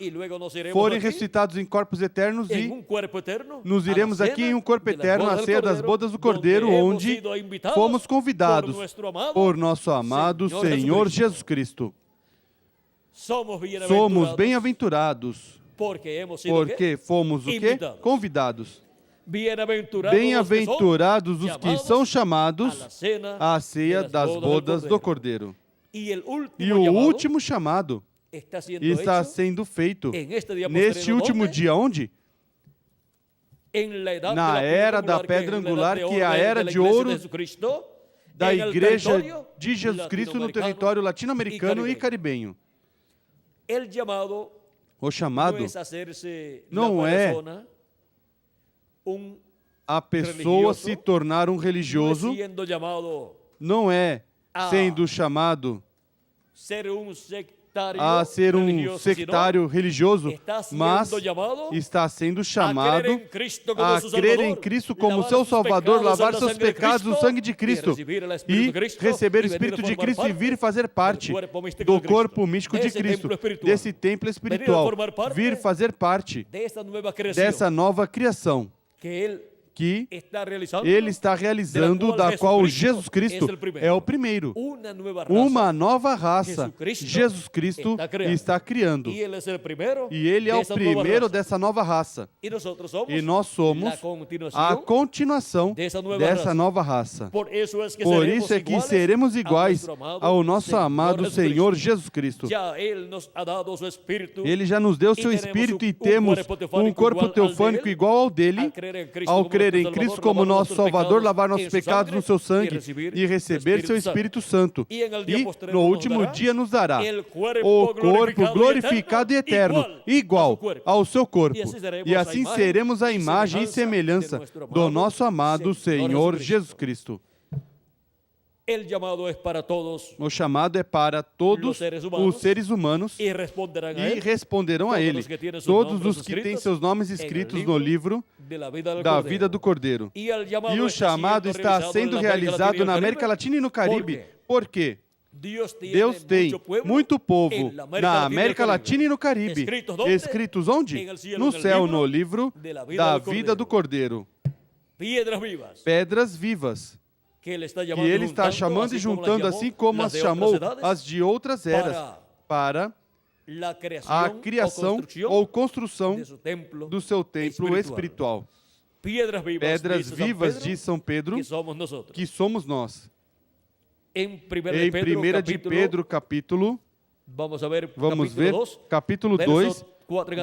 forem ressuscitados em corpos eternos, e nos iremos aqui em um corpo eterno à ceia das bodas do Cordeiro, onde fomos convidados por nosso amado Senhor Jesus Cristo. Somos bem-aventurados porque fomos o quê? Convidados. Bem-aventurados os que são chamados à ceia das bodas do Cordeiro. E o último chamado está sendo feito neste último dia, onde? Na era da pedra angular, que é a era de ouro da Igreja de Jesus Cristo no território latino-americano e caribenho. O chamado não é a pessoa se tornar um religioso, não é sendo chamado a ser um sectário religioso, mas está sendo chamado a crer em Cristo como seu Salvador, lavar seus pecados no sangue de Cristo e receber o Espírito de Cristo e vir fazer parte do corpo místico de Cristo, desse templo espiritual, vir fazer parte dessa nova criação que Ele está realizando, da qual Jesus Cristo é o primeiro. Uma nova raça Jesus Cristo está criando. E Ele é o primeiro dessa nova raça. E nós somos a continuação dessa nova raça. Por isso é que seremos iguais ao nosso amado Senhor Jesus Cristo. Ele já nos deu seu Espírito e temos um corpo teofânico igual ao dele, ao crer em Cristo como nosso Salvador, lavar nossos pecados no seu sangue e receber seu Espírito Santo. E no último dia nos dará o corpo glorificado e eterno, igual ao seu corpo. E assim seremos a imagem e semelhança do nosso amado Senhor Jesus Cristo. O chamado é para todos os seres humanos e responderão a Ele, todos os que têm seus nomes escritos no livro da vida do Cordeiro. E o chamado está sendo realizado na América Latina e no Caribe. Por quê? Deus tem muito povo na América Latina e no Caribe. Escritos onde? No céu, no livro da vida do Cordeiro. pedras vivas, que ele está chamando e juntando, assim como as chamou as de outras eras, para a criação ou construção do seu templo espiritual. Pedras vivas de São Pedro, que somos nós. Em 1 de Pedro, capítulo, vamos ver, capítulo 2,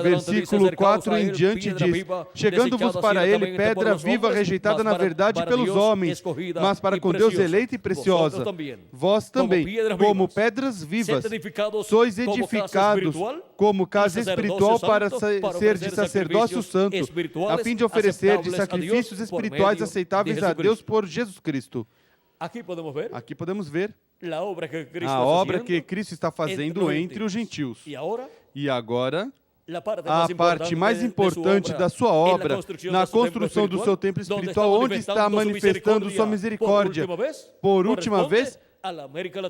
versículo 4 em diante diz: chegando-vos para ele pedra viva rejeitada na verdade pelos homens, mas para com Deus eleita e preciosa. Vós também, como pedras vivas, sois edificados como casa espiritual para ser de sacerdócio santo, a fim de oferecer de sacrifícios espirituais aceitáveis a Deus por Jesus Cristo. Aqui podemos ver a obra que Cristo está fazendo entre os gentios. E agora, a parte mais importante da sua obra, na construção do seu templo espiritual, onde está manifestando sua misericórdia, por última vez,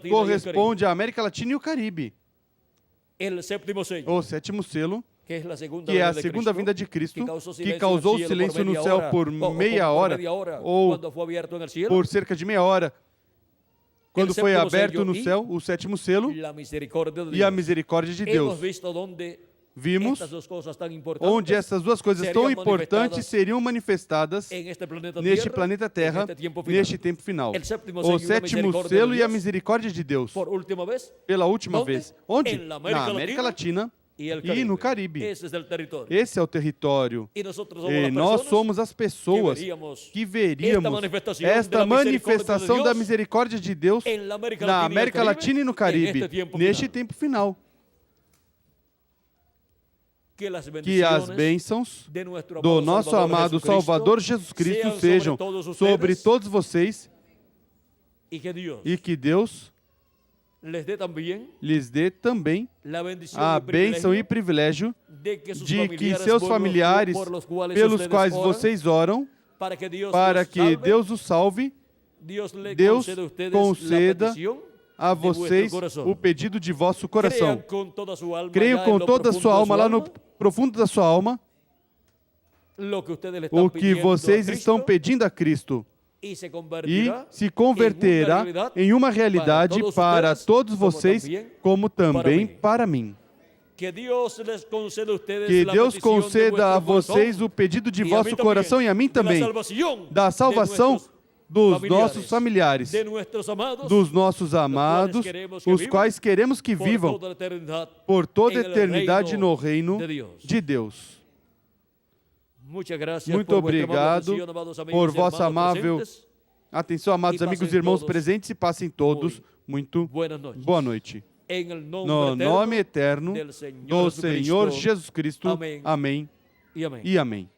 corresponde à América Latina e o Caribe. O sétimo selo, que é a segunda vinda de Cristo, que causou silêncio no céu por meia hora, ou por cerca de meia hora, quando foi aberto no céu o sétimo selo e a misericórdia de Deus. Vimos onde essas duas coisas tão importantes seriam manifestadas neste planeta Terra, neste tempo final. O sétimo selo e a misericórdia de Deus, pela última vez. Onde? Na América Latina e no Caribe. Esse é o território. E nós somos as pessoas que veríamos esta manifestação da misericórdia de Deus na América Latina e no Caribe, neste tempo final. Que as bênçãos do nosso amado Salvador Jesus Cristo sejam sobre todos vocês e que Deus lhes dê também a bênção e privilégio de que seus familiares, pelos quais vocês oram, para que Deus os salve, Deus conceda a vocês o pedido de vosso coração. Creiam com toda a sua alma, lá no profundo da sua alma, o que vocês estão pedindo a Cristo. E se converterá em uma realidade para todos vocês, como também para mim. Que Deus conceda a vocês o pedido de vosso coração e a mim também, da salvação dos nossos familiares, dos nossos amados, os quais queremos que vivam por toda a eternidade no reino de Deus. Muito obrigado por vossa amável atenção, amados amigos e irmãos presentes, e passem todos muito boa noite. No nome eterno do Senhor Jesus Cristo. Amém e amém.